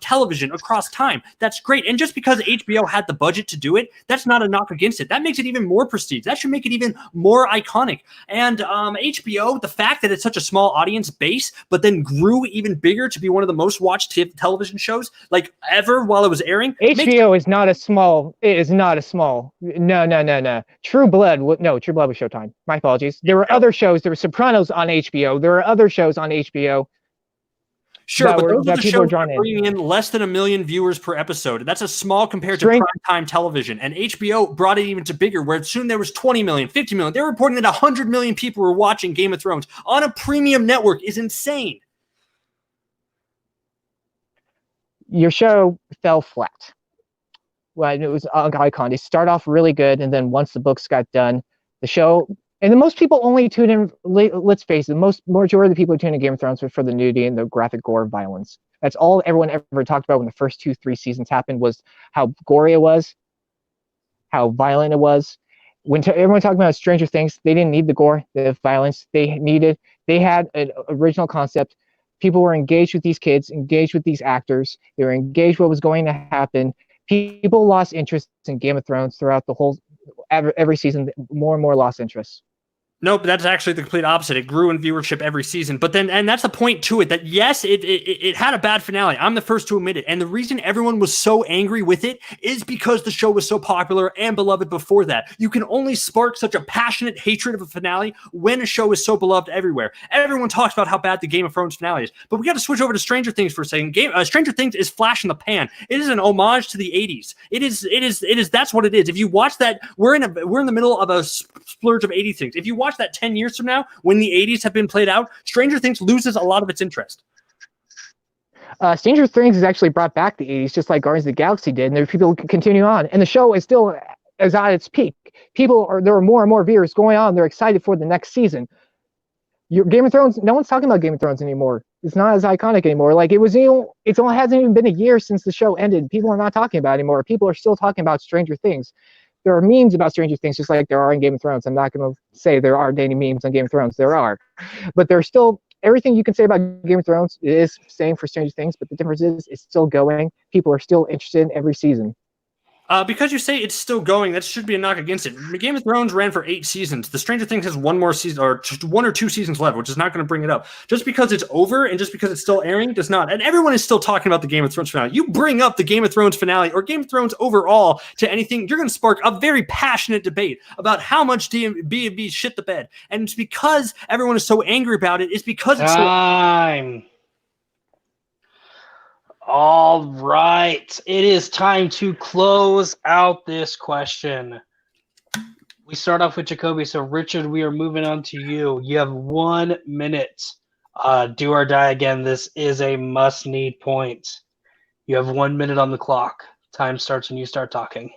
television across time. That's great. And just because HBO had the budget to do it, that's not a knock against it. That makes it even more prestige. That should make it even more iconic. And HBO, the fact that it's such a small audience base, but then grew even bigger to be one of the most watched television shows like ever while it was airing. HBO is not a small. It is not a small. No. True Blood was Showtime. My apologies. There were other shows. There were Sopranos on HBO. There were other shows on HBO. Sure, but those are the shows bringing in less than 1 million viewers per episode. That's a small compared to primetime television. And HBO brought it even to bigger, where soon there was 20 million, 50 million. They're reporting that 100 million people were watching Game of Thrones on a premium network. Is insane. Your show fell flat. Well, it was iconic. It started off really good, and then once the books got done, the show And the most people only tune in. Let's face it, the majority of the people who tune in Game of Thrones for the nudity and the graphic gore violence. That's all everyone ever talked about when the first 2-3 seasons happened, was how gory it was, how violent it was. When everyone talking about Stranger Things, they didn't need the gore, the violence. They had an original concept. People were engaged with these kids, engaged with these actors. They were engaged with what was going to happen. People lost interest in Game of Thrones throughout the whole, every season. More and more lost interest. Nope, that's actually the complete opposite. It grew in viewership every season. But then, and that's the point to it, that yes, it had a bad finale. I'm the first to admit it. And the reason everyone was so angry with it is because the show was so popular and beloved before that. You can only spark such a passionate hatred of a finale when a show is so beloved everywhere. Everyone talks about how bad the Game of Thrones finale is. But we got to switch over to Stranger Things for a second. Stranger Things is flash in the pan. It is an homage to the 80s. It is, that's what it is. If you watch that, we're in the middle of a splurge of 80 things. If you watch that 10 years from now, when the 80s have been played out, Stranger Things loses a lot of its interest. Stranger Things has actually brought back the 80s, just like Guardians of the Galaxy did, and there are people who continue on. And the show is still at its peak. There are more and more viewers going on. They're excited for the next season. Game of Thrones, no one's talking about Game of Thrones anymore. It's not as iconic anymore. Like, it only hasn't even been a year since the show ended. People are not talking about it anymore. People are still talking about Stranger Things. There are memes about Stranger Things, just like there are in Game of Thrones. I'm not going to say there aren't any memes on Game of Thrones. There are. But there's still, everything you can say about Game of Thrones is the same for Stranger Things, but the difference is it's still going. People are still interested in every season. Because you say it's still going, that should be a knock against it. Game of Thrones ran for 8 seasons. The Stranger Things has one more season, or just 1 or 2 seasons left, which is not going to bring it up. Just because it's over and just because it's still airing does not. And everyone is still talking about the Game of Thrones finale. You bring up the Game of Thrones finale or Game of Thrones overall to anything, you're going to spark a very passionate debate about how much B&B shit the bed. And it's because everyone is so angry about it. It's because it's time. All right. It is time to close out this question. We start off with Jacoby. So, Richard, we are moving on to you. You have 1 minute. Do or die again. This is a must-need point. You have 1 minute on the clock. Time starts when you start talking.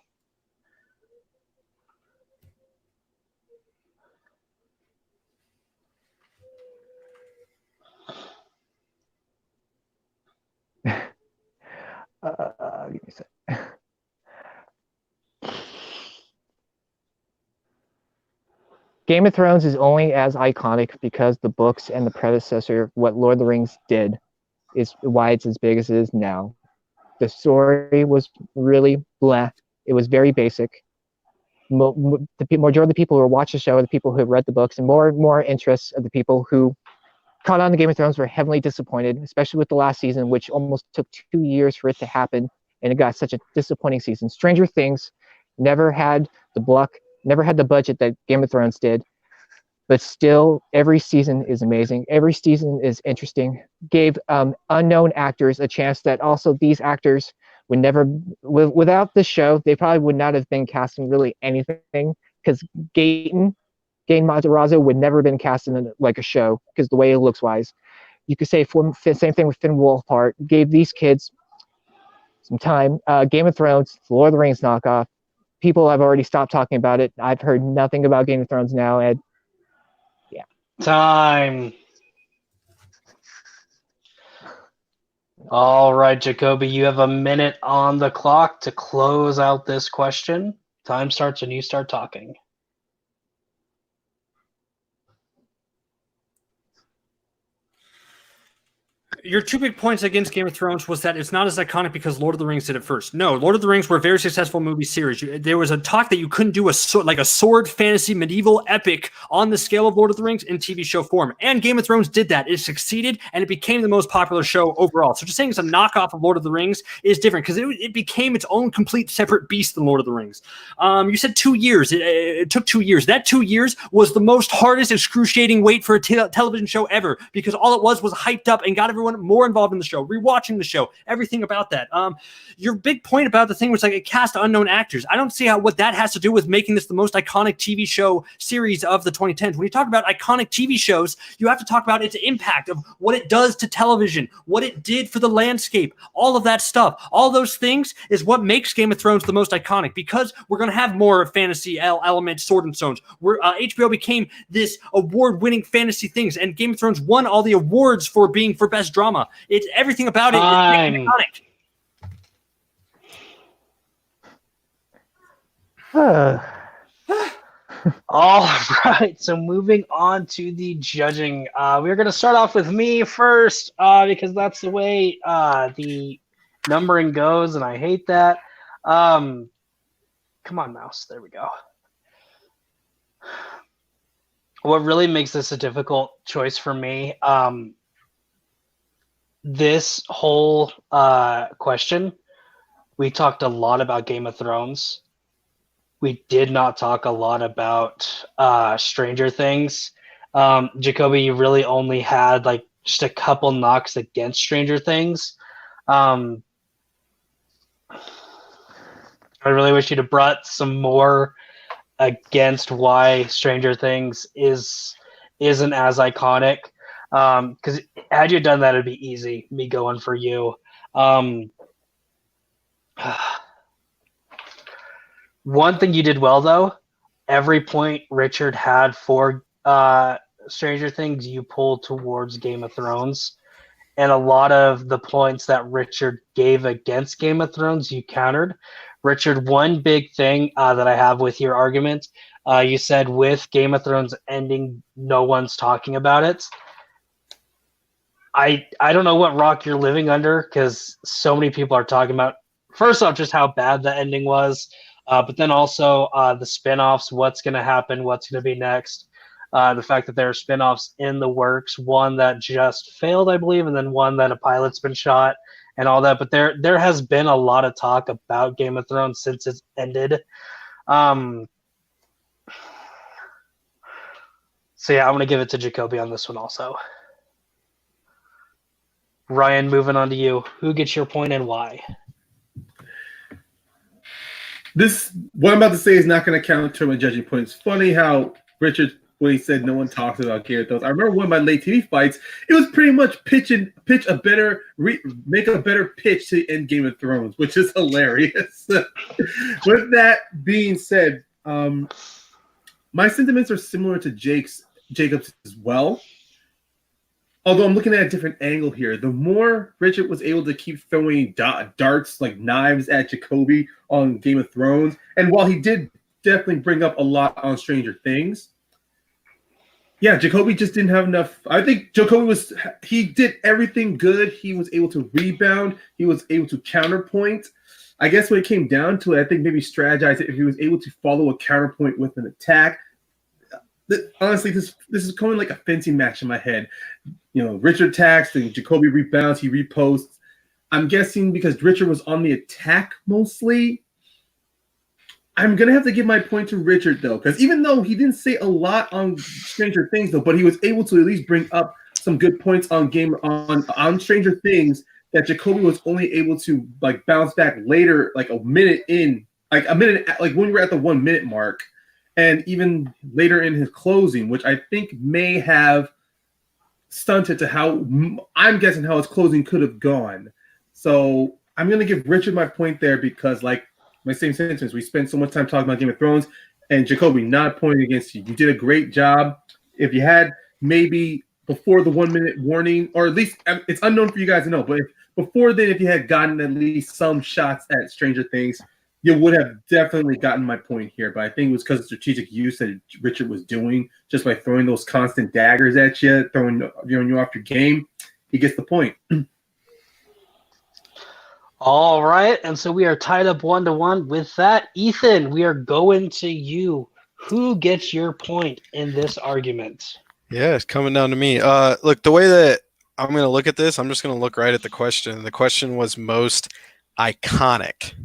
Give me a sec. Game of Thrones is only as iconic because the books and the predecessor, what Lord of the Rings did, is why it's as big as it is now. The story was really blah. It was very basic. The majority of the people who watch the show are the people who have read the books, and more interests of the people who caught on to Game of Thrones were heavily disappointed, especially with the last season, which almost took 2 years for it to happen, and it got such a disappointing season. Stranger Things never had the budget that Game of Thrones did, but still, every season is amazing. Every season is interesting. Gave unknown actors a chance that also these actors would never, without the show, they probably would not have been cast in really anything, because Gaten Matarazzo would never have been cast in like a show because the way it looks wise. You could say same thing with Finn Wolfhard. Gave these kids some time. Game of Thrones, Lord of the Rings knockoff. People have already stopped talking about it. I've heard nothing about Game of Thrones now, Ed. Yeah. Time. All right, Jacoby, you have a minute on the clock to close out this question. Time starts when you start talking. Your 2 big points against Game of Thrones was that it's not as iconic because Lord of the Rings did it first. No, Lord of the Rings were a very successful movie series. There was a talk that you couldn't do a sword fantasy medieval epic on the scale of Lord of the Rings in TV show form. And Game of Thrones did that. It succeeded, and it became the most popular show overall. So just saying it's a knockoff of Lord of the Rings is different because it became its own complete separate beast than Lord of the Rings. You said 2 years. It took 2 years. That 2 years was the most hardest excruciating wait for a television show ever because all it was hyped up and got everyone everyone more involved in the show, rewatching the show, everything about that. Your big point about the thing was like a cast of unknown actors. I don't see what that has to do with making this the most iconic TV show series of the 2010s. When you talk about iconic TV shows, you have to talk about its impact of what it does to television, what it did for the landscape, all of that stuff. All those things is what makes Game of Thrones the most iconic, because we're going to have more fantasy elements, Sword and Stones. HBO became this award-winning fantasy things, and Game of Thrones won all the awards for being for best drama. It's everything about it is iconic. All right, so moving on to the judging. We're going to start off with me first because that's the way the numbering goes, and I hate that. Come on, mouse. There we go. What really makes this a difficult choice for me, this whole question, we talked a lot about Game of Thrones. We did not talk a lot about Stranger Things. Jacoby, you really only had like just a couple knocks against Stranger Things. I really wish you'd have brought some more against why Stranger Things isn't as iconic. Because had you done that, it'd be easy, me going for you. One thing you did well, though, every point Richard had for Stranger Things, you pulled towards Game of Thrones. And a lot of the points that Richard gave against Game of Thrones, you countered. Richard, one big thing that I have with your argument, you said with Game of Thrones ending, no one's talking about it. I don't know what rock you're living under, because so many people are talking about, first off, just how bad the ending was. But then also the spinoffs, what's going to happen, what's going to be next. The fact that there are spinoffs in the works, one that just failed, I believe, and then one that a pilot's been shot and all that. But there has been a lot of talk about Game of Thrones since it's ended. So, yeah, I'm going to give it to Jacoby on this one also. Ryan, moving on to you. Who gets your point and why? What I'm about to say is not going to count to my judging points. Funny how Richard, when he said no one talks about Game of Thrones, I remember one of my late TV fights. It was pretty much make a better pitch to end Game of Thrones, which is hilarious. With that being said, my sentiments are similar to Jacob's as well. Although I'm looking at a different angle here. The more Richard was able to keep throwing darts like knives at Jacoby on Game of Thrones, and while he did definitely bring up a lot on Stranger Things, yeah, Jacoby just didn't have enough. I think Jacoby he did everything good. He was able to rebound. He was able to counterpoint. I guess when it came down to it, I think maybe strategize it if he was able to follow a counterpoint with an attack. Honestly, this is going like a fencing match in my head. You know, Richard attacks, and Jacoby rebounds, he reposts. I'm guessing because Richard was on the attack mostly, I'm going to have to give my point to Richard, though, because even though he didn't say a lot on Stranger Things, though, but he was able to at least bring up some good points on Stranger Things that Jacoby was only able to like bounce back later, like a minute in, like when we were at the 1 minute mark. And even later in his closing, which I think may have stunted to how I'm guessing how his closing could have gone. So I'm going to give Richard my point there because, like my same sentence, we spent so much time talking about Game of Thrones, and Jacoby, not pointing against you. You did a great job. If you had maybe before the 1 minute warning, or at least it's unknown for you guys to know, but before then, if you had gotten at least some shots at Stranger Things, you would have definitely gotten my point here, but I think it was because of strategic use that Richard was doing just by throwing those constant daggers at you, throwing you off your game. He gets the point. All right, and so we are tied up 1-1. With that, Ethan, we are going to you. Who gets your point in this argument? Yeah, it's coming down to me. Look, the way that I'm going to look at this, I'm just going to look right at the question. The question was most iconic.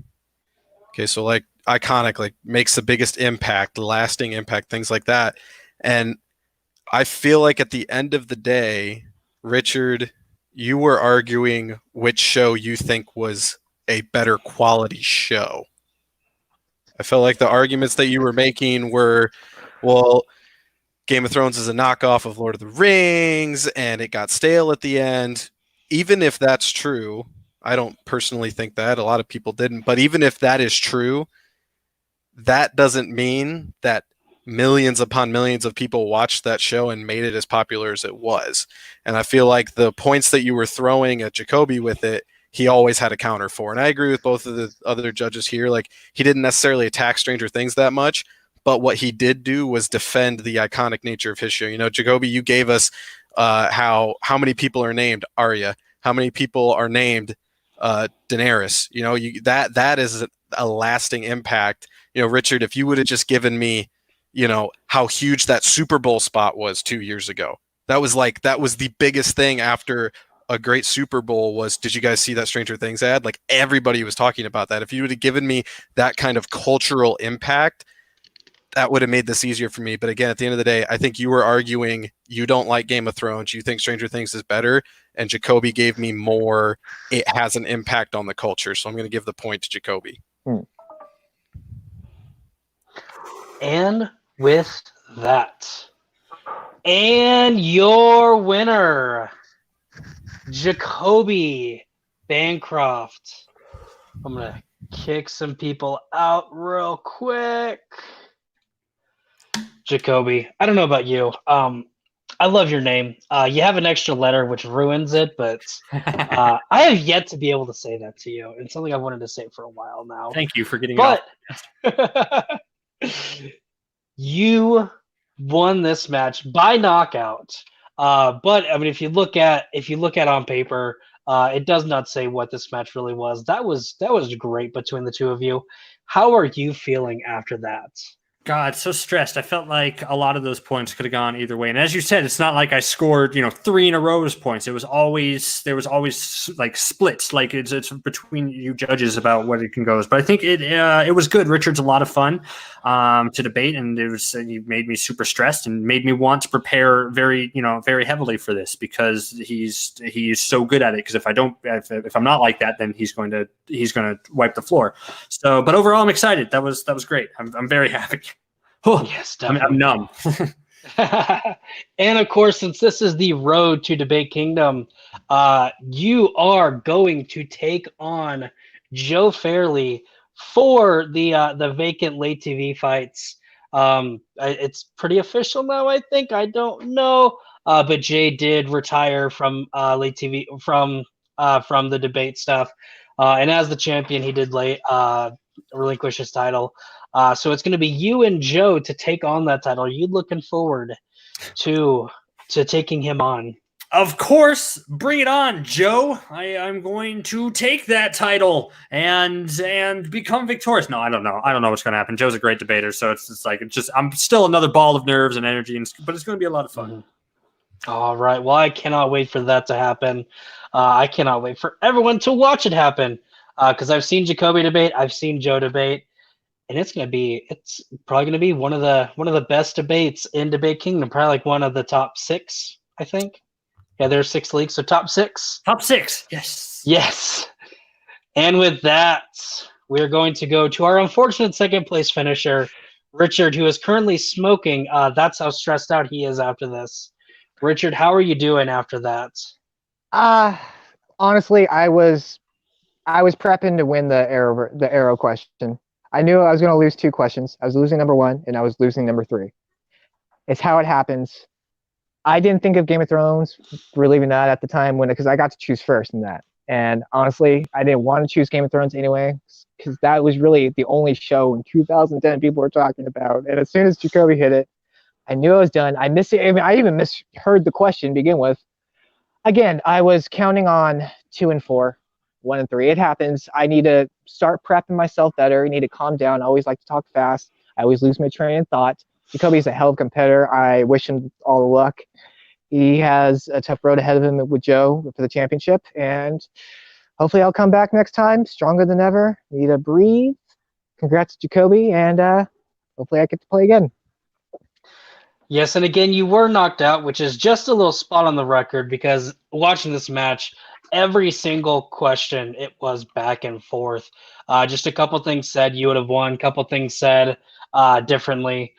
Okay, so like iconic, like makes the biggest impact, lasting impact, things like that. And I feel like at the end of the day, Richard you were arguing which show you think was a better quality show. I felt like the arguments that you were making were, well, Game of Thrones is a knockoff of Lord of the Rings, and it got stale at the end. Even if that's true, I don't personally think that. A lot of people didn't. But even if that is true, that doesn't mean that millions upon millions of people watched that show and made it as popular as it was. And I feel like the points that you were throwing at Jacoby with it, he always had a counter for. And I agree with both of the other judges here. Like, he didn't necessarily attack Stranger Things that much, but what he did do was defend the iconic nature of his show. You know, Jacoby, you gave us how many people are named Arya, how many people are named Daenerys. You know, that is a lasting impact. You know, Richard, if you would have just given me, you know, how huge that Super Bowl spot was 2 years ago, that was the biggest thing after a great Super Bowl was, did you guys see that Stranger Things ad? Like, everybody was talking about that. If you would have given me that kind of cultural impact, that would have made this easier for me. But again, at the end of the day, I think you were arguing you don't like Game of Thrones, you think Stranger Things is better, and Jacoby gave me more, it has an impact on the culture. So I'm going to give the point to Jacoby. And with that, and your winner, Jacoby Bancroft. I'm going to kick some people out real quick. Jacoby, I don't know about you. I love your name. You have an extra letter, which ruins it, but I have yet to be able to say that to you. It's something I've wanted to say for a while now. Thank you for getting it off. You won this match by knockout. But I mean, if you look at on paper, it does not say what this match really was. That was great between the two of you. How are you feeling after that? God, so stressed. I felt like a lot of those points could have gone either way. And as you said, it's not like I scored, 3 in a row as points. There was always like splits, like it's between you judges about what it can go. But I think it was good. Richard's a lot of fun to debate, and he made me super stressed and made me want to prepare very heavily for this, because he's so good at it. Because if I'm not like that, then he's going to wipe the floor. So, but overall, I'm excited. That was great. I'm very happy. Oh, yes, I'm numb. And of course, since this is the road to Debate Kingdom, you are going to take on Joe Farrelly for the vacant late TV fights. It's pretty official now, I think. I don't know, but Jay did retire from late TV from the debate stuff, and as the champion, he did relinquish his title. So it's going to be you and Joe to take on that title. Are you looking forward to taking him on? Of course, bring it on, Joe. I'm going to take that title and become victorious. No, I don't know. I don't know what's going to happen. Joe's a great debater, so it's I'm still another ball of nerves and energy, but it's going to be a lot of fun. Mm-hmm. All right. Well, I cannot wait for that to happen. I cannot wait for everyone to watch it happen, because I've seen Jacoby debate, I've seen Joe debate. And it's probably gonna be one of the best debates in Debate Kingdom. Probably like one of the top 6, I think. Yeah, there's 6 leagues, so top 6. Top 6, yes. Yes. And with that, we're going to go to our unfortunate second place finisher, Richard, who is currently smoking. That's how stressed out he is after this. Richard, how are you doing after that? Honestly, I was prepping to win the arrow question. I knew I was going to lose 2 questions. I was losing number 1, and I was losing number 3. It's how it happens. I didn't think of Game of Thrones, relieving that at the time because I got to choose first in that. And honestly, I didn't want to choose Game of Thrones anyway, because that was really the only show in 2010 people were talking about. And as soon as Jacoby hit it, I knew I was done. I missed it. I mean, I even misheard the question to begin with. Again, I was counting on 2 and 4. 1 and 3. It happens. I need to start prepping myself better. I need to calm down. I always like to talk fast. I always lose my train of thought. Jacoby's a hell of a competitor. I wish him all the luck. He has a tough road ahead of him with Joe for the championship, and hopefully I'll come back next time stronger than ever. Need to breathe. Congrats, Jacoby, and hopefully I get to play again. Yes, and again, you were knocked out, which is just a little spot on the record because watching this match, every single question, it was back and forth. Just a couple things said you would have won, a couple things said differently.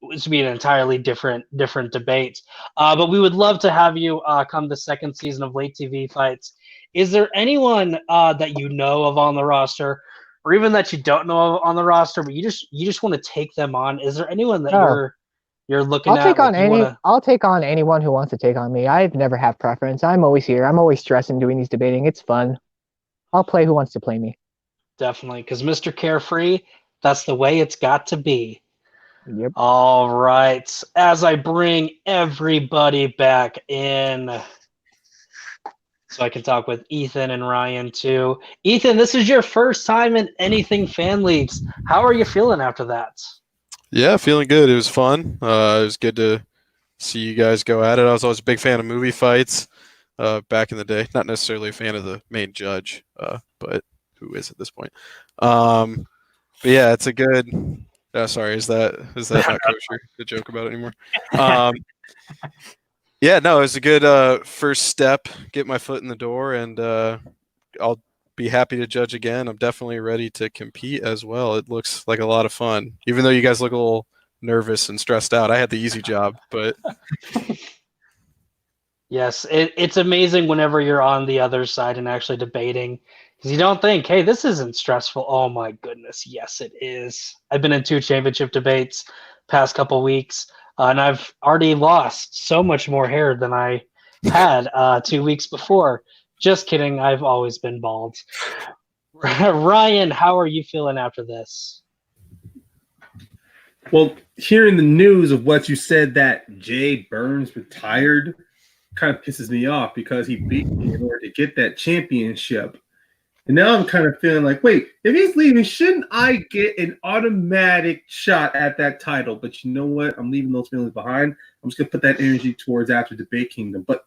This would be an entirely different debate. But we would love to have you come the second season of Late TV Fights. Is there anyone that you know of on the roster, or even that you don't know of on the roster, but you just want to take them on? Is there anyone that you're looking I'll at? take on like you wanna... I'll take on anyone who wants to take on me. I've never have preference. I'm always here. I'm always stressing doing these debating. It's fun. I'll play who wants to play me. Definitely, because Mr. Carefree, that's the way it's got to be. Yep. All right. As I bring everybody back in, so I can talk with Ethan and Ryan too. Ethan, this is your first time in anything fan leagues. How are you feeling after that? Yeah, feeling good. It was fun. It was good to see you guys go at it. I was always a big fan of movie fights back in the day. Not necessarily a fan of the main judge, but who is at this point. But yeah, it's a good. Sorry, is that not kosher to joke about anymore? Yeah, no, it was a good first step. Get my foot in the door, and I'll be happy to judge again. I'm definitely ready to compete as well. It looks like a lot of fun, even though you guys look a little nervous and stressed out. I had the easy job, but yes, it's amazing whenever you're on the other side and actually debating, because you don't think, hey, this isn't stressful. Oh my goodness, yes, it is. I've been in 2 championship debates past couple weeks, and I've already lost so much more hair than I had 2 weeks before. Just kidding. I've always been bald. Ryan, how are you feeling after this? Well, hearing the news of what you said that Jay Burns retired kind of pisses me off because he beat me in order to get that championship. And now I'm kind of feeling like, wait, if he's leaving, shouldn't I get an automatic shot at that title? But you know what? I'm leaving those feelings behind. I'm just going to put that energy towards after Debate Kingdom. But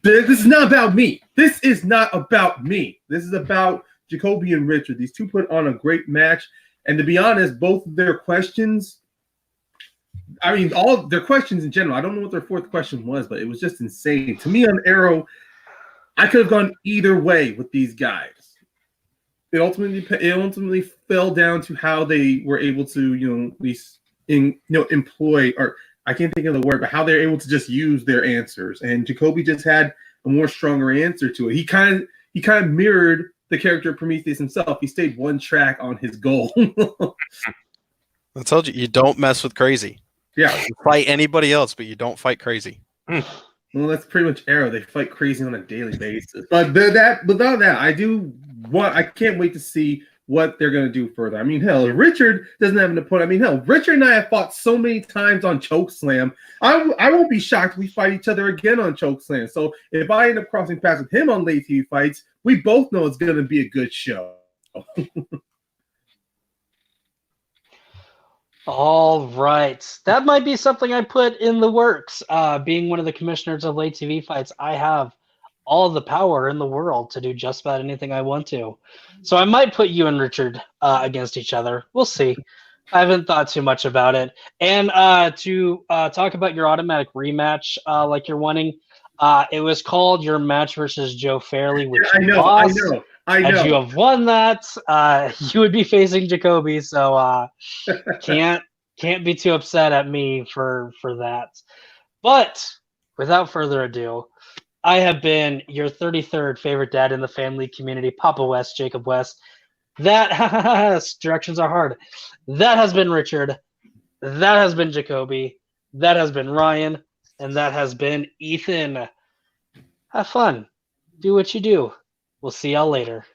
this is not about me. This is not about me. This is about Jacoby and Richard. These two put on a great match. And to be honest, both of their questions, I mean, all their questions in general, I don't know what their fourth question was, but it was just insane. To me on Arrow, I could have gone either way with these guys. It ultimately fell down to how they were able to, at least employ, or I can't think of the word, but how they're able to just use their answers. And Jacoby just had a more stronger answer to it. He kind of mirrored the character of Prometheus himself. He stayed one track on his goal. I told you don't mess with crazy. Yeah, you fight anybody else, but you don't fight crazy. Well, that's pretty much Arrow. They fight crazy on a daily basis. But without that, I can't wait to see what they're going to do further. I mean, hell, Richard doesn't have an opponent. I mean, hell, Richard and I have fought so many times on Chokeslam. I won't be shocked if we fight each other again on Chokeslam. So if I end up crossing paths with him on Late TV Fights, we both know it's going to be a good show. All right. That might be something I put in the works. Being one of the commissioners of Late TV Fights, I have all the power in the world to do just about anything I want to. So I might put you and Richard against each other. We'll see. I haven't thought too much about it. And to talk about your automatic rematch like you're wanting, it was called your match versus Joe Farrelly, which I know. Had you have won that, you would be facing Jacoby. So can't be too upset at me for that. But without further ado, I have been your 33rd favorite dad in the family community, Papa West, Jacob West. That directions are hard. That has been Richard. That has been Jacoby. That has been Ryan. And that has been Ethan. Have fun. Do what you do. We'll see y'all later.